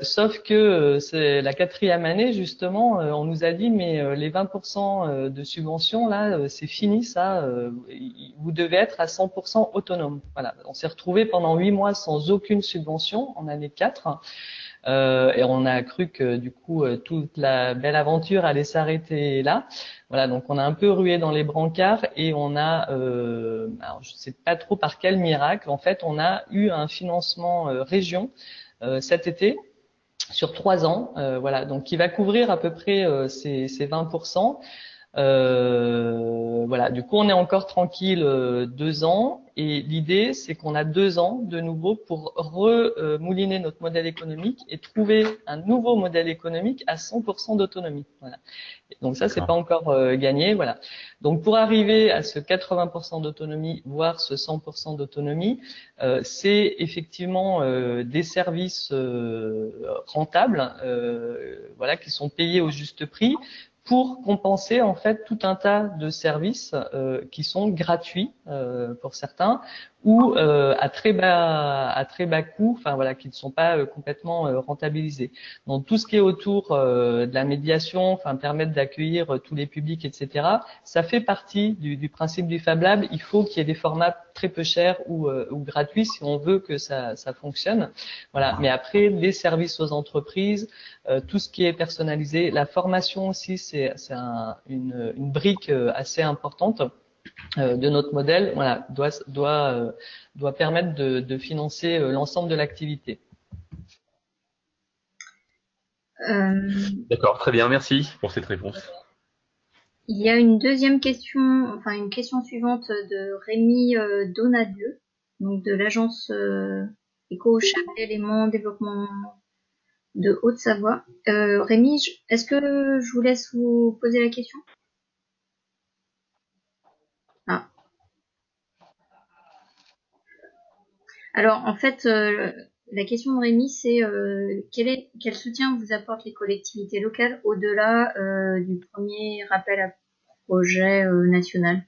Sauf que c'est la 4e année, justement, on nous a dit mais les 20% de subventions, là, c'est fini, ça, vous devez être à 100% autonome. Voilà, on s'est retrouvé pendant 8 mois sans aucune subvention en année 4. Et on a cru que du coup toute la belle aventure allait s'arrêter là. Voilà, donc on a un peu rué dans les brancards et on a, alors je sais pas trop par quel miracle, en fait, on a eu un financement région cet été sur 3 ans, voilà, donc qui va couvrir à peu près ces 20%. Voilà, du coup on est encore tranquille 2 ans et l'idée c'est qu'on a 2 ans de nouveau pour remouliner notre modèle économique et trouver un nouveau modèle économique à 100% d'autonomie. Voilà. Donc ça c'est pas encore gagné, voilà. Donc pour arriver à ce 80% d'autonomie, voire ce 100% d'autonomie, c'est effectivement des services rentables, voilà, qui sont payés au juste prix, pour compenser en fait tout un tas de services qui sont gratuits pour certains ou à très bas coût, enfin voilà, qui ne sont pas complètement rentabilisés. Donc tout ce qui est autour de la médiation, enfin permettre d'accueillir tous les publics, etc. Ça fait partie du principe du Fab Lab. Il faut qu'il y ait des formats très peu chers ou gratuits si on veut que ça fonctionne. Voilà. Mais après, les services aux entreprises, tout ce qui est personnalisé, la formation aussi, c'est une brique assez importante de notre modèle. Voilà, doit permettre de financer l'ensemble de l'activité. D'accord, très bien, merci pour cette réponse. Il y a une deuxième question, enfin une question suivante de Rémi Donadieu, donc de l'agence Éco-Chablais Léman Développement de Haute-Savoie. Rémi, est-ce que je vous laisse vous poser la question? Ah. Alors en fait, la question de Rémi, c'est quel soutien vous apportent les collectivités locales au-delà du premier appel à projet national?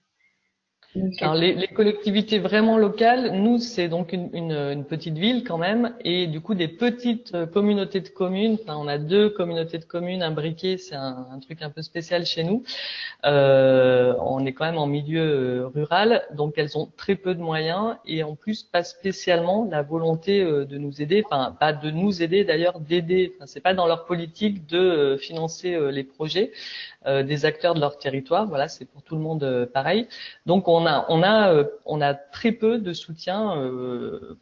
Alors les collectivités vraiment locales, nous c'est donc une petite ville quand même, et du coup des petites communautés de communes. Enfin, on a 2 communautés de communes imbriquées, c'est un truc un peu spécial chez nous. On est quand même en milieu rural, donc elles ont très peu de moyens et en plus pas spécialement la volonté de nous aider, enfin pas de nous aider d'ailleurs, d'aider. Enfin, c'est pas dans leur politique de financer les projets des acteurs de leur territoire. Voilà, c'est pour tout le monde pareil. Donc on a très peu de soutien,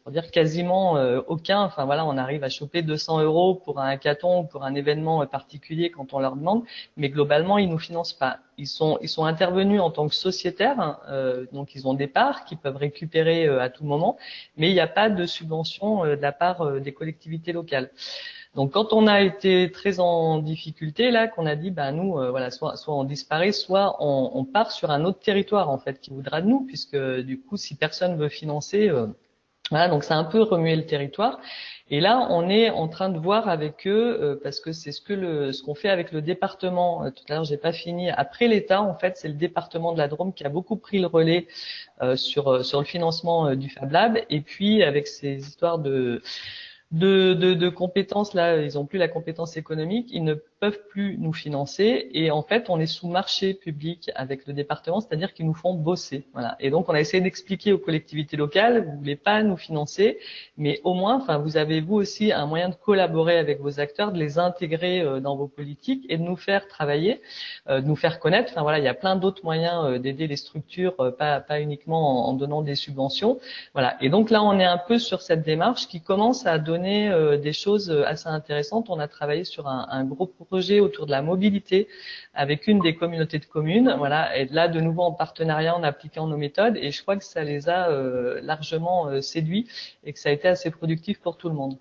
pour dire quasiment aucun. Enfin voilà, on arrive à choper 200 € pour un hackathon ou pour un événement particulier quand on leur demande, mais globalement ils nous financent pas. Ils sont intervenus en tant que sociétaires, donc ils ont des parts qu'ils peuvent récupérer à tout moment, mais il n'y a pas de subvention de la part des collectivités locales. Donc quand on a été très en difficulté là, qu'on a dit nous voilà, soit on disparaît, soit on part sur un autre territoire en fait qui voudra de nous, puisque du coup si personne veut financer, voilà, donc ça a un peu remué le territoire. Et là on est en train de voir avec eux parce que c'est ce qu'on fait avec le département. Tout à l'heure j'ai pas fini. Après l'État en fait c'est le département de la Drôme qui a beaucoup pris le relais sur le financement du Fab Lab, et puis avec ces histoires de compétences là, ils ont plus la compétence économique, ils ne peuvent plus nous financer, et en fait on est sous marché public avec le département, c'est-à-dire qu'ils nous font bosser, voilà. Et donc on a essayé d'expliquer aux collectivités locales, vous voulez pas nous financer, mais au moins, enfin vous avez vous aussi un moyen de collaborer avec vos acteurs, de les intégrer dans vos politiques et de nous faire travailler, de nous faire connaître. Enfin voilà, il y a plein d'autres moyens d'aider les structures, pas uniquement en donnant des subventions, voilà. Et donc là on est un peu sur cette démarche qui commence à donner des choses assez intéressantes. On a travaillé sur un gros projet autour de la mobilité avec une des communautés de communes, voilà, et là de nouveau en partenariat, en appliquant nos méthodes, et je crois que ça les a largement séduits et que ça a été assez productif pour tout le monde.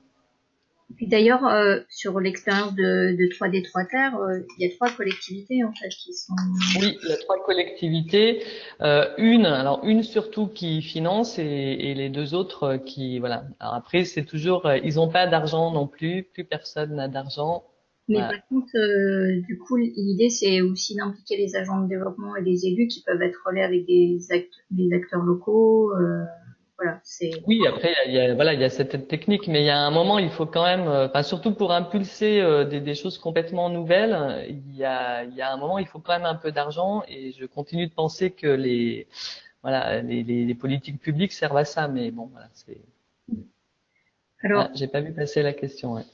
Et puis d'ailleurs, sur l'expérience de 3D 3 Terres, il y a 3 collectivités en fait qui sont. Oui, il y a 3 collectivités, une surtout qui finance et les 2 autres qui, voilà. Alors après c'est toujours, ils n'ont pas d'argent non plus personne n'a d'argent. Mais Voilà. par contre, du coup, l'idée, c'est aussi d'impliquer les agents de développement et les élus qui peuvent être relais avec des acteurs locaux. Voilà, c'est. Oui, après, voilà, il y a cette aide technique, mais il y a un moment, il faut quand même, enfin, surtout pour impulser des choses complètement nouvelles, il y a un moment, il faut quand même un peu d'argent, et je continue de penser que voilà, les politiques publiques servent à ça, mais bon, voilà, c'est. Alors, J'ai pas vu passer la question. Ouais.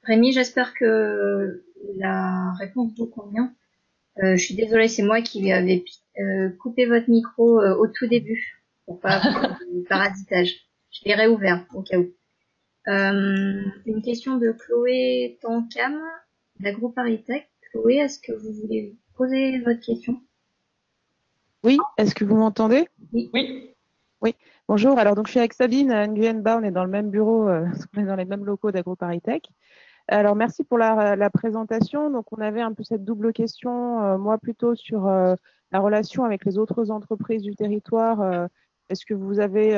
Rémi, j'espère que la réponse vous convient. Je suis désolée, c'est moi qui avais coupé votre micro au tout début pour pas avoir de parasitage. Je l'ai réouvert au cas où. Une question de Chloé Tancam, d'AgroParisTech. Chloé, est-ce que vous voulez poser votre question? Oui, est-ce que vous m'entendez? Oui. Oui. Oui. Bonjour. Alors, donc, je suis avec Sabine à Nguyen-Bas. On est dans le même bureau, on est dans les mêmes locaux d'AgroParisTech. Alors, merci pour la présentation. Donc, on avait un peu cette double question, moi plutôt sur la relation avec les autres entreprises du territoire. Est-ce que vous avez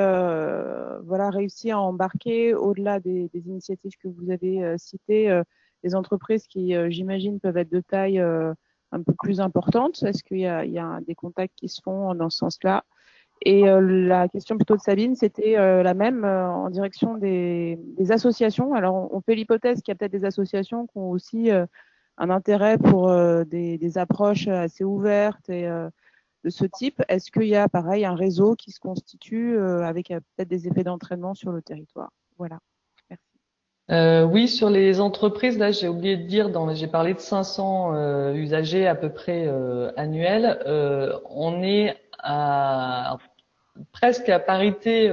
voilà, réussi à embarquer, au-delà des initiatives que vous avez citées, des entreprises qui, j'imagine, peuvent être de taille un peu plus importante? Est-ce qu'il y a des contacts qui se font dans ce sens-là? Et la question plutôt de Sabine, c'était la même en direction des associations. Alors, on fait l'hypothèse qu'il y a peut-être des associations qui ont aussi un intérêt pour des approches assez ouvertes et de ce type. Est-ce qu'il y a, pareil, un réseau qui se constitue avec peut-être des effets d'entraînement sur le territoire? Voilà. Merci. Oui, sur les entreprises, là, j'ai oublié de dire, j'ai parlé de 500 usagers à peu près annuels. On est presque à parité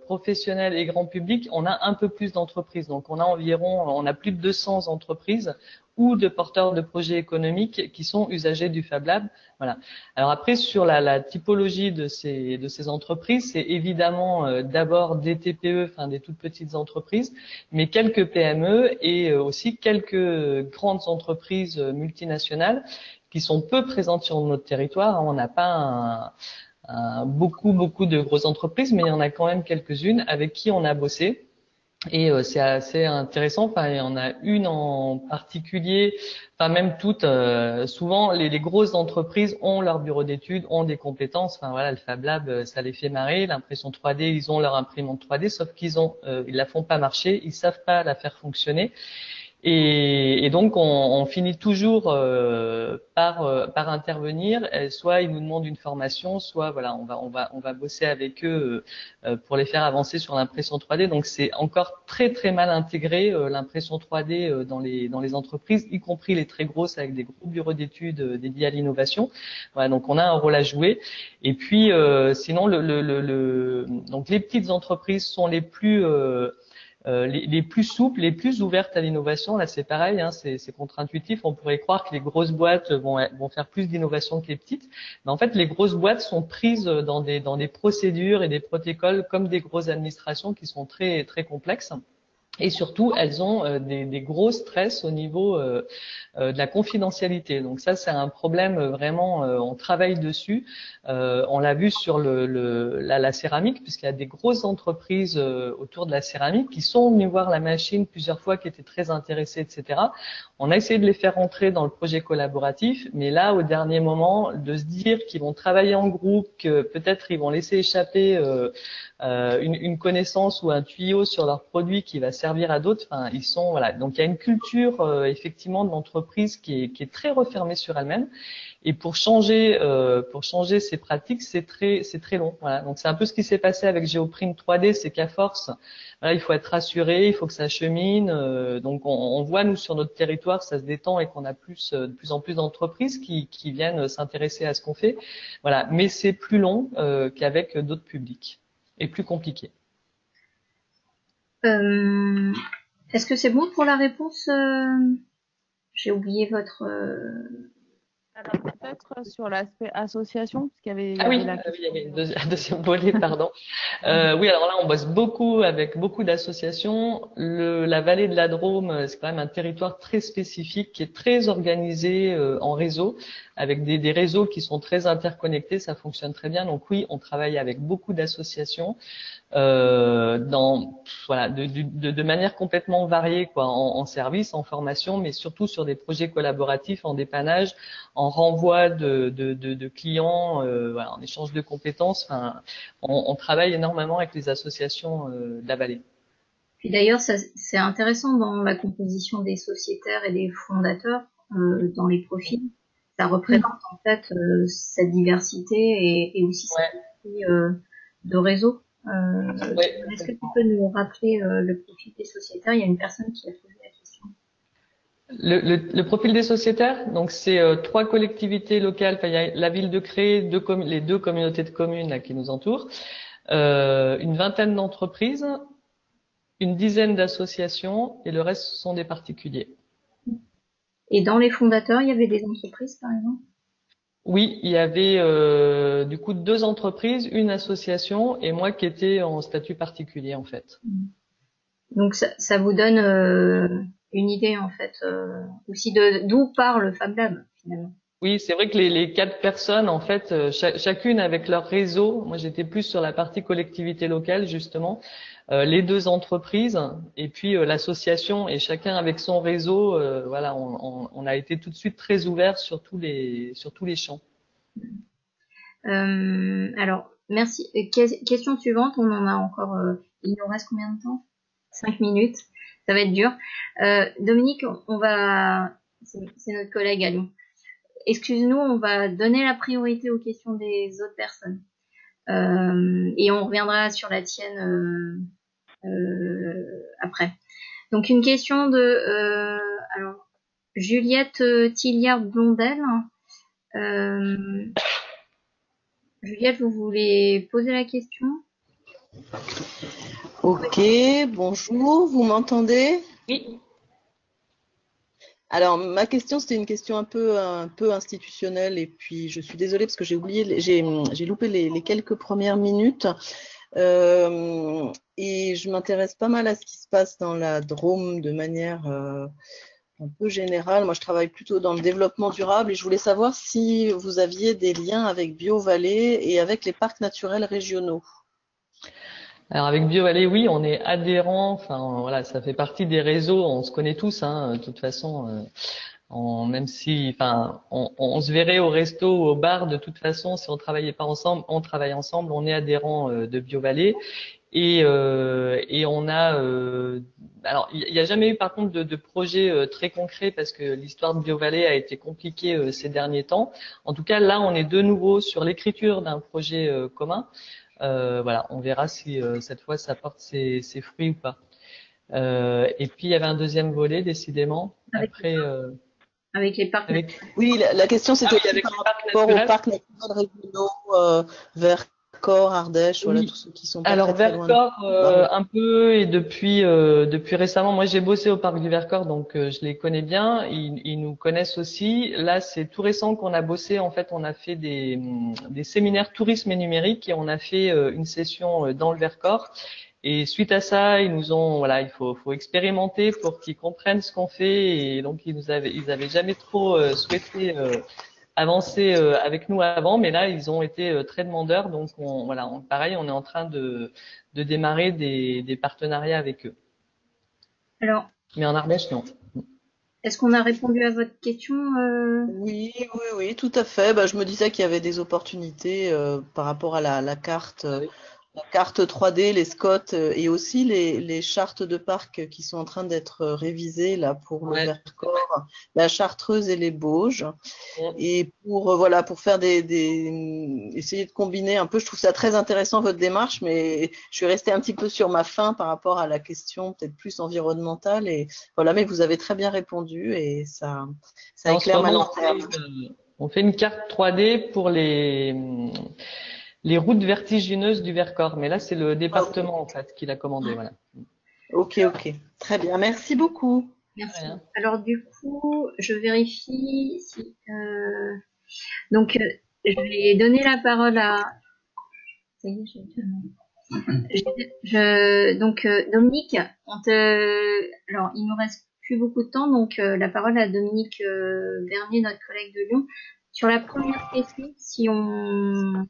professionnelle et grand public. On a un peu plus d'entreprises, donc on a plus de 200 entreprises ou de porteurs de projets économiques qui sont usagers du Fab Lab. Voilà. Alors après, sur la typologie de ces entreprises, c'est évidemment d'abord des TPE, enfin des toutes petites entreprises, mais quelques PME et aussi quelques grandes entreprises multinationales qui sont peu présentes sur notre territoire. On n'a pas beaucoup de grosses entreprises, mais il y en a quand même quelques-unes avec qui on a bossé. Et c'est assez intéressant. Enfin, il y en a une en particulier, enfin même toutes. Souvent, les grosses entreprises ont leur bureau d'études, ont des compétences. Enfin voilà, le Fab Lab, ça les fait marrer. L'impression 3D, ils ont leur imprimante 3D, sauf ils la font pas marcher, ils savent pas la faire fonctionner. Et donc on finit toujours par intervenir. Soit ils nous demandent une formation, soit voilà on va bosser avec eux pour les faire avancer sur l'impression 3D. Donc c'est encore très mal intégré l'impression 3D dans les entreprises, y compris les très grosses avec des gros bureaux d'études dédiés à l'innovation. Voilà, donc on a un rôle à jouer. Et puis sinon donc les petites entreprises sont les plus souples, les plus ouvertes à l'innovation. Là, c'est pareil, hein, c'est contre-intuitif. On pourrait croire que les grosses boîtes vont faire plus d'innovation que les petites, mais en fait, les grosses boîtes sont prises dans des procédures et des protocoles comme des grosses administrations qui sont très complexes. Et surtout, elles ont des gros stress au niveau de la confidentialité. Donc ça, c'est un problème vraiment. On travaille dessus. On l'a vu sur la céramique, puisqu'il y a des grosses entreprises autour de la céramique qui sont venues voir la machine plusieurs fois, qui étaient très intéressées, etc. On a essayé de les faire rentrer dans le projet collaboratif, mais là, au dernier moment, de se dire qu'ils vont travailler en groupe, que peut-être ils vont laisser échapper une connaissance ou un tuyau sur leur produit qui va servir à d'autres. Enfin, voilà. Donc il y a une culture effectivement de l'entreprise qui est très refermée sur elle-même. Et pour changer ces pratiques, c'est très long. Voilà. Donc c'est un peu ce qui s'est passé avec Geoprint 3D, c'est qu'à force, voilà, il faut être rassuré, il faut que ça chemine. Donc on voit nous sur notre territoire, ça se détend et qu'on a de plus en plus d'entreprises qui viennent s'intéresser à ce qu'on fait. Voilà. Mais c'est plus long qu'avec d'autres publics et plus compliqué. Est-ce que c'est bon pour la réponse? J'ai oublié votre... Alors peut-être sur l'aspect association, parce qu'il y avait, Ah oui, il y avait un deuxième volet, pardon. Oui, alors là, on bosse beaucoup avec beaucoup d'associations. La vallée de la Drôme, c'est quand même un territoire très spécifique qui est très organisé en réseau, avec des réseaux qui sont très interconnectés. Ça fonctionne très bien. Donc oui, on travaille avec beaucoup d'associations. Voilà, de manière complètement variée, quoi, en service, en formation, mais surtout sur des projets collaboratifs, en dépannage, en renvoi de clients, voilà, en échange de compétences. Enfin, on travaille énormément avec les associations de la vallée. Puis d'ailleurs, c'est intéressant dans la composition des sociétaires et des fondateurs, dans les profils. Ça représente en fait cette diversité et aussi cette partie de réseau. Est-ce que tu peux nous rappeler le profil des sociétaires? Il y a une personne qui a posé la question. Le profil des sociétaires, donc c'est 3 collectivités locales. Enfin, il y a la ville de Cré, les 2 communautés de communes là, qui nous entourent, une vingtaine d'entreprises, une dizaine d'associations et le reste ce sont des particuliers. Et dans les fondateurs, il y avait des entreprises par exemple? Oui, il y avait du coup 2 entreprises, une association et moi qui étais en statut particulier en fait. Donc ça vous donne une idée en fait aussi d'où part le Fab Lab finalement. Oui, c'est vrai que les 4 personnes en fait, chacune avec leur réseau. Moi, j'étais plus sur la partie collectivité locale justement. Les 2 entreprises et puis l'association et chacun avec son réseau. Voilà, on a été tout de suite très ouvert sur tous les champs. Alors, merci. Question suivante, on en a encore. Il nous reste combien de temps? 5 minutes. Ça va être dur. Dominique, c'est notre collègue à Lyon. Excuse-nous, on va donner la priorité aux questions des autres personnes. Et on reviendra sur la tienne après. Donc une question de alors Juliette Tilliard-Blondel. Juliette, vous voulez poser la question? Ok, bonjour, vous m'entendez? Oui. Alors ma question c'était une question un peu institutionnelle et puis je suis désolée parce que j'ai loupé les quelques premières minutes et je m'intéresse pas mal à ce qui se passe dans la Drôme de manière un peu générale. Moi je travaille plutôt dans le développement durable et je voulais savoir si vous aviez des liens avec BioVallée et avec les parcs naturels régionaux. Alors avec BioVallée, oui, on est adhérent. Enfin voilà, ça fait partie des réseaux. On se connaît tous, hein, de toute façon. Même si, enfin, on se verrait au resto ou au bar de toute façon. Si on travaillait pas ensemble, on travaille ensemble. On est adhérent de BioVallée et on a. Alors il n'y a jamais eu par contre de projet très concret parce que l'histoire de BioVallée a été compliquée ces derniers temps. En tout cas, là, on est de nouveau sur l'écriture d'un projet commun. Voilà, on verra si cette fois ça porte ses fruits ou pas. Et puis il y avait un deuxième volet décidément. Après, avec les parcs. Oui, la question c'était par rapport aux parcs naturels régionaux, Vercors, Ardèche, voilà tous ceux qui sont pas alors très loin. Vercors un peu et depuis récemment, moi j'ai bossé au parc du Vercors donc je les connais bien, ils nous connaissent aussi. Là c'est tout récent qu'on a bossé, en fait on a fait des séminaires tourisme et numérique et on a fait une session dans le Vercors. Et suite à ça, ils nous ont, voilà, il faut expérimenter pour qu'ils comprennent ce qu'on fait. Et donc ils avaient jamais trop souhaité avancer avec nous avant, mais là ils ont été très demandeurs. Donc pareil, on est en train de démarrer des partenariats avec eux. Alors. Mais en Ardèche, non. Est-ce qu'on a répondu à votre question Oui, tout à fait. Bah, je me disais qu'il y avait des opportunités par rapport à la carte. La carte 3D, les SCOT et aussi les chartes de parc qui sont en train d'être révisées là pour le Vercors, la Chartreuse et les Bauges. Et pour faire essayer de combiner un peu. Je trouve ça très intéressant votre démarche, mais je suis restée un petit peu sur ma faim par rapport à la question peut-être plus environnementale. Et voilà, mais vous avez très bien répondu et ça éclaire ma lanterne. On fait une carte 3D pour les routes vertigineuses du Vercors, mais là c'est le département en fait qui l'a commandé, voilà. Ok, très bien, merci beaucoup. Merci. Rien. Alors du coup, je vérifie si donc je vais donner la parole à ça y est, donc Dominique, alors il nous reste plus beaucoup de temps, donc la parole à Dominique Bernier, notre collègue de Lyon. Sur la première question, si on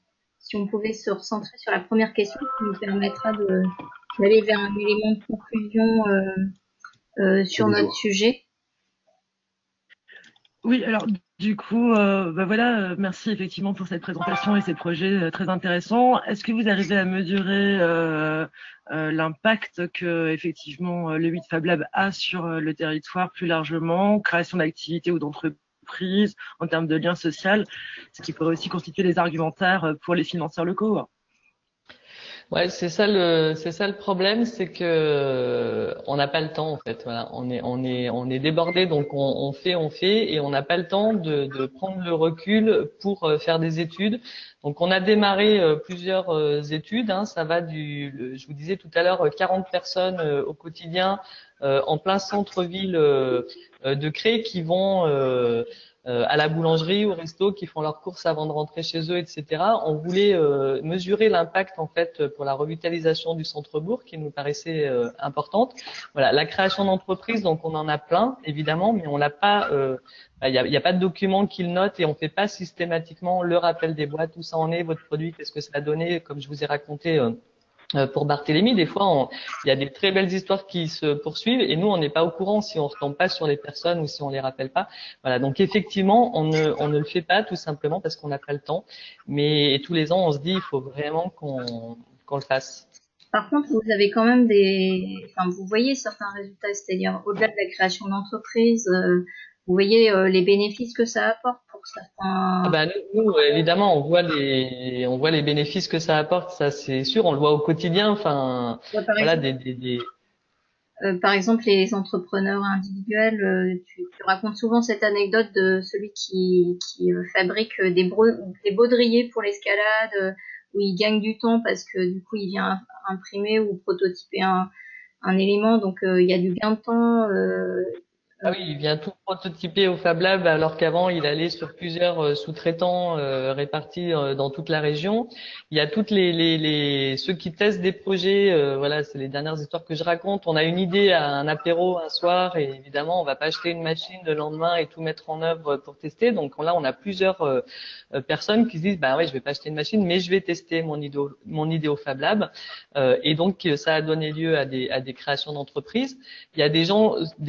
pouvait se recentrer sur la première question, qui nous permettra d'aller vers un élément de conclusion sur notre sujet. Oui, alors du coup, voilà, merci effectivement pour cette présentation et ces projets très intéressants. Est-ce que vous arrivez à mesurer l'impact que effectivement le 8 Fab Lab a sur le territoire plus largement, création d'activités ou d'entreprises, en termes de liens sociaux, ce qui pourrait aussi constituer des argumentaires pour les financeurs locaux? Ouais, c'est ça le problème, c'est que on n'a pas le temps en fait. Voilà, on est débordé, donc on fait et on n'a pas le temps de prendre le recul pour faire des études. Donc on a démarré plusieurs études. Hein, ça va je vous disais tout à l'heure, 40 personnes au quotidien en plein centre-ville de Cré qui vont à la boulangerie, au resto, qui font leurs courses avant de rentrer chez eux, etc. On voulait mesurer l'impact en fait pour la revitalisation du centre-bourg qui nous paraissait importante. Voilà, la création d'entreprises, donc on en a plein évidemment, mais on n'a pas, il y a pas de document qui le note et on fait pas systématiquement le rappel des boîtes, où ça en est, votre produit, qu'est-ce que ça a donné, comme je vous ai raconté. Pour Barthélemy, des fois, il y a des très belles histoires qui se poursuivent et nous, on n'est pas au courant si on retombe pas sur les personnes ou si on les rappelle pas. Voilà. Donc effectivement, on ne le fait pas tout simplement parce qu'on n'a pas le temps. Mais tous les ans, on se dit, il faut vraiment qu'on le fasse. Par contre, vous avez quand même vous voyez certains résultats, c'est-à-dire au-delà de la création d'entreprises, vous voyez les bénéfices que ça apporte pour certains. Ah bah nous, évidemment, on voit les bénéfices que ça apporte, ça c'est sûr, on le voit au quotidien. Enfin, voilà, par exemple, les entrepreneurs individuels, tu racontes souvent cette anecdote de celui qui fabrique des baudriers pour l'escalade, où il gagne du temps parce que du coup il vient imprimer ou prototyper un élément, donc il y a du gain de temps. Ah oui, il vient tout prototyper au Fab Lab alors qu'avant il allait sur plusieurs sous-traitants répartis dans toute la région. Il y a toutes ceux qui testent des projets, voilà, c'est les dernières histoires que je raconte. On a une idée à un apéro un soir et évidemment on va pas acheter une machine le lendemain et tout mettre en œuvre pour tester. Donc là on a plusieurs personnes qui se disent bah ouais, je vais pas acheter une machine mais je vais tester mon idée au Fab Lab. Et donc ça a donné lieu à des créations d'entreprises. Il y a des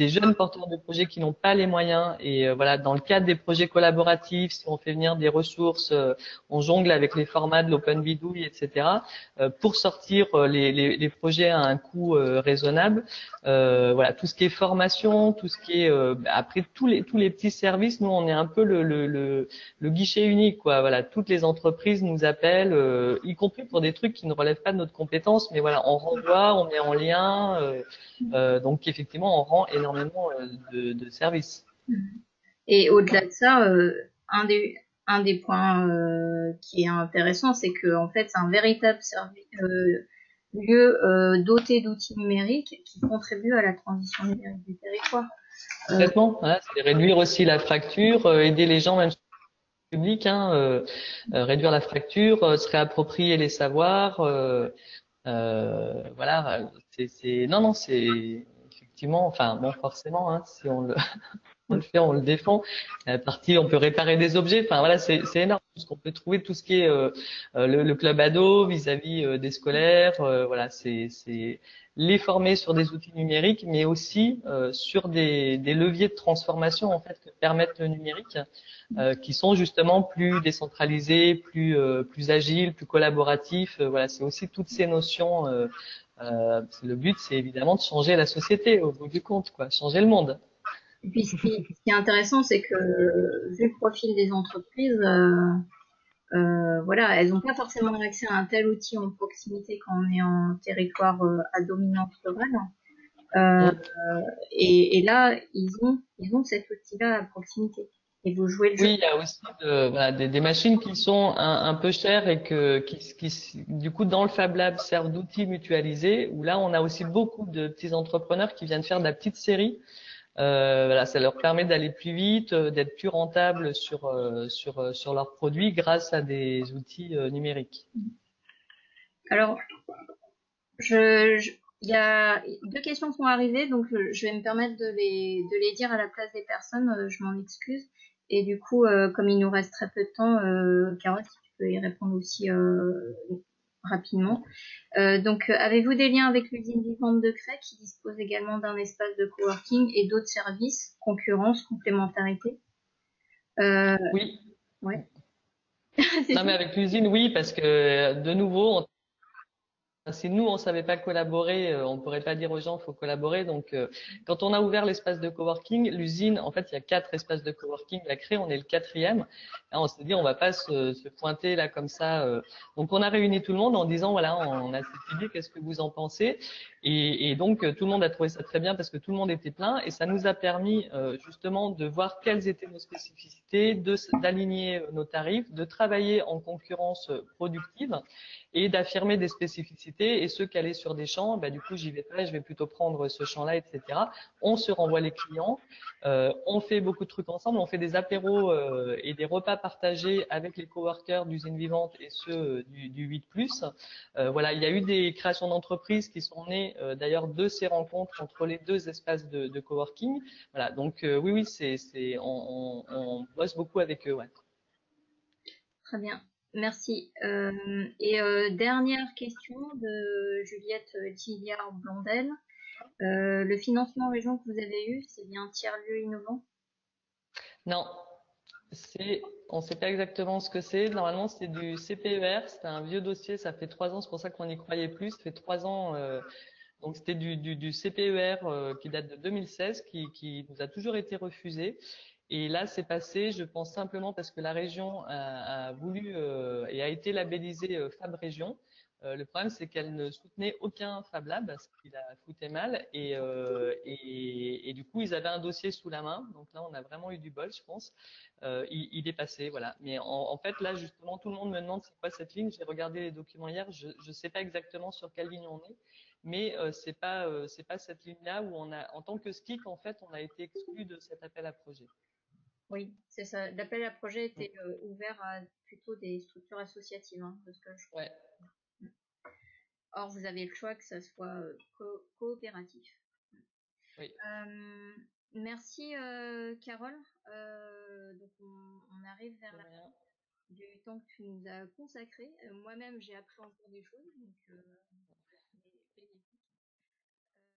jeunes porteurs de projets qui n'ont pas les moyens et voilà, dans le cadre des projets collaboratifs, si on fait venir des ressources, on jongle avec les formats de l'open bidouille, etc. Pour sortir les projets à un coût raisonnable. Voilà, tout ce qui est formation, tout ce qui est après tous les petits services, nous on est un peu le guichet unique, quoi. Voilà, toutes les entreprises nous appellent, y compris pour des trucs qui ne relèvent pas de notre compétence, mais voilà, on renvoie, on met en lien. Donc effectivement, on rend énormément de services. Et au-delà de ça, un des points qui est intéressant, c'est que en fait, c'est un véritable lieu doté d'outils numériques qui contribuent à la transition numérique du territoire. Complètement. Voilà, c'est réduire aussi la fracture, aider les gens même sur le public, hein, réduire la fracture, se réapproprier les savoirs. Voilà, non, c'est effectivement, enfin bon, forcément, hein, si on le fait, on le défend. On peut réparer des objets. Enfin voilà, c'est énorme tout ce qu'on peut trouver, tout ce qui est le club ado vis-à-vis des scolaires. Voilà, c'est les former sur des outils numériques, mais aussi sur des leviers de transformation en fait que permettent le numérique, qui sont justement plus décentralisés, plus agiles, plus collaboratifs. Voilà, c'est aussi toutes ces notions. Le but, c'est évidemment de changer la société au bout du compte, quoi, changer le monde. Et puis ce qui est intéressant, c'est que vu le profil des entreprises, voilà, elles n'ont pas forcément accès à un tel outil en proximité quand on est en territoire à dominante rurale. Et là, ils ont cet outil-là à proximité. Et vous jouez le jeu. Oui, il y a aussi voilà, des machines qui sont un peu chères et qui du coup dans le Fab Lab servent d'outils mutualisés. Où là, on a aussi beaucoup de petits entrepreneurs qui viennent faire de la petite série. Voilà, ça leur permet d'aller plus vite, d'être plus rentables sur leurs produits grâce à des outils numériques. Alors, il y a 2 questions sont arrivées, donc je vais me permettre de les dire à la place des personnes. Je m'en excuse. Et du coup, comme il nous reste très peu de temps, Carole, si tu peux y répondre aussi rapidement. Donc, avez-vous des liens avec l'usine vivante de Cray qui dispose également d'un espace de coworking et d'autres services, concurrence, complémentarité? Oui. Ouais. Non, mais avec l'usine, oui, parce que de nouveau, si nous, on savait pas collaborer, on pourrait pas dire aux gens, faut collaborer. Donc, quand on a ouvert l'espace de coworking, l'usine, en fait, il y a 4 espaces de coworking à créer. On est le 4e. Là, on s'est dit, on va pas se pointer là comme ça. Donc, on a réuni tout le monde en disant, voilà, on a cette idée, qu'est-ce que vous en pensez? Et donc, tout le monde a trouvé ça très bien parce que tout le monde était plein et ça nous a permis justement de voir quelles étaient nos spécificités, d'aligner nos tarifs, de travailler en concurrence productive et d'affirmer des spécificités et ceux qui allaient sur des champs, bah, du coup, j'y vais pas, je vais plutôt prendre ce champ-là, etc. On se renvoie les clients, on fait beaucoup de trucs ensemble, on fait des apéros et des repas partagés avec les coworkers d'usine vivante et ceux du 8+. Voilà, il y a eu des créations d'entreprises qui sont nées d'ailleurs de ces rencontres entre les 2 espaces de coworking. Voilà, donc oui, on bosse beaucoup avec eux, ouais. Très bien, merci. Dernière question de Juliette Gilliard-Blondel. Le financement région que vous avez eu, c'est bien tiers-lieu innovant? Non, on ne sait pas exactement ce que c'est. Normalement, c'est du CPER. C'était un vieux dossier. Ça fait 3 ans. C'est pour ça qu'on n'y croyait plus. Ça fait 3 ans. Donc, c'était du CPER qui date de 2016, qui nous a toujours été refusé. Et là, c'est passé, je pense simplement parce que la région a voulu et a été labellisée Fab Région. Le problème, c'est qu'elle ne soutenait aucun Fab Lab, ce qui la foutait mal. Et du coup, ils avaient un dossier sous la main. Donc là, on a vraiment eu du bol, je pense. Il est passé, voilà. Mais en fait, là, justement, tout le monde me demande c'est quoi cette ligne. J'ai regardé les documents hier. Je ne sais pas exactement sur quelle ligne on est, mais c'est pas cette ligne-là où on a, en tant que SKIC, en fait, on a été exclu de cet appel à projet. Oui, c'est ça. L'appel à projet était ouvert à plutôt des structures associatives, hein, parce que je... Ouais. Or, vous avez le choix que ça soit coopératif. Oui. Merci Carole. Donc on arrive vers la fin du temps que tu nous as consacré. Moi-même, j'ai appris encore des choses. Donc,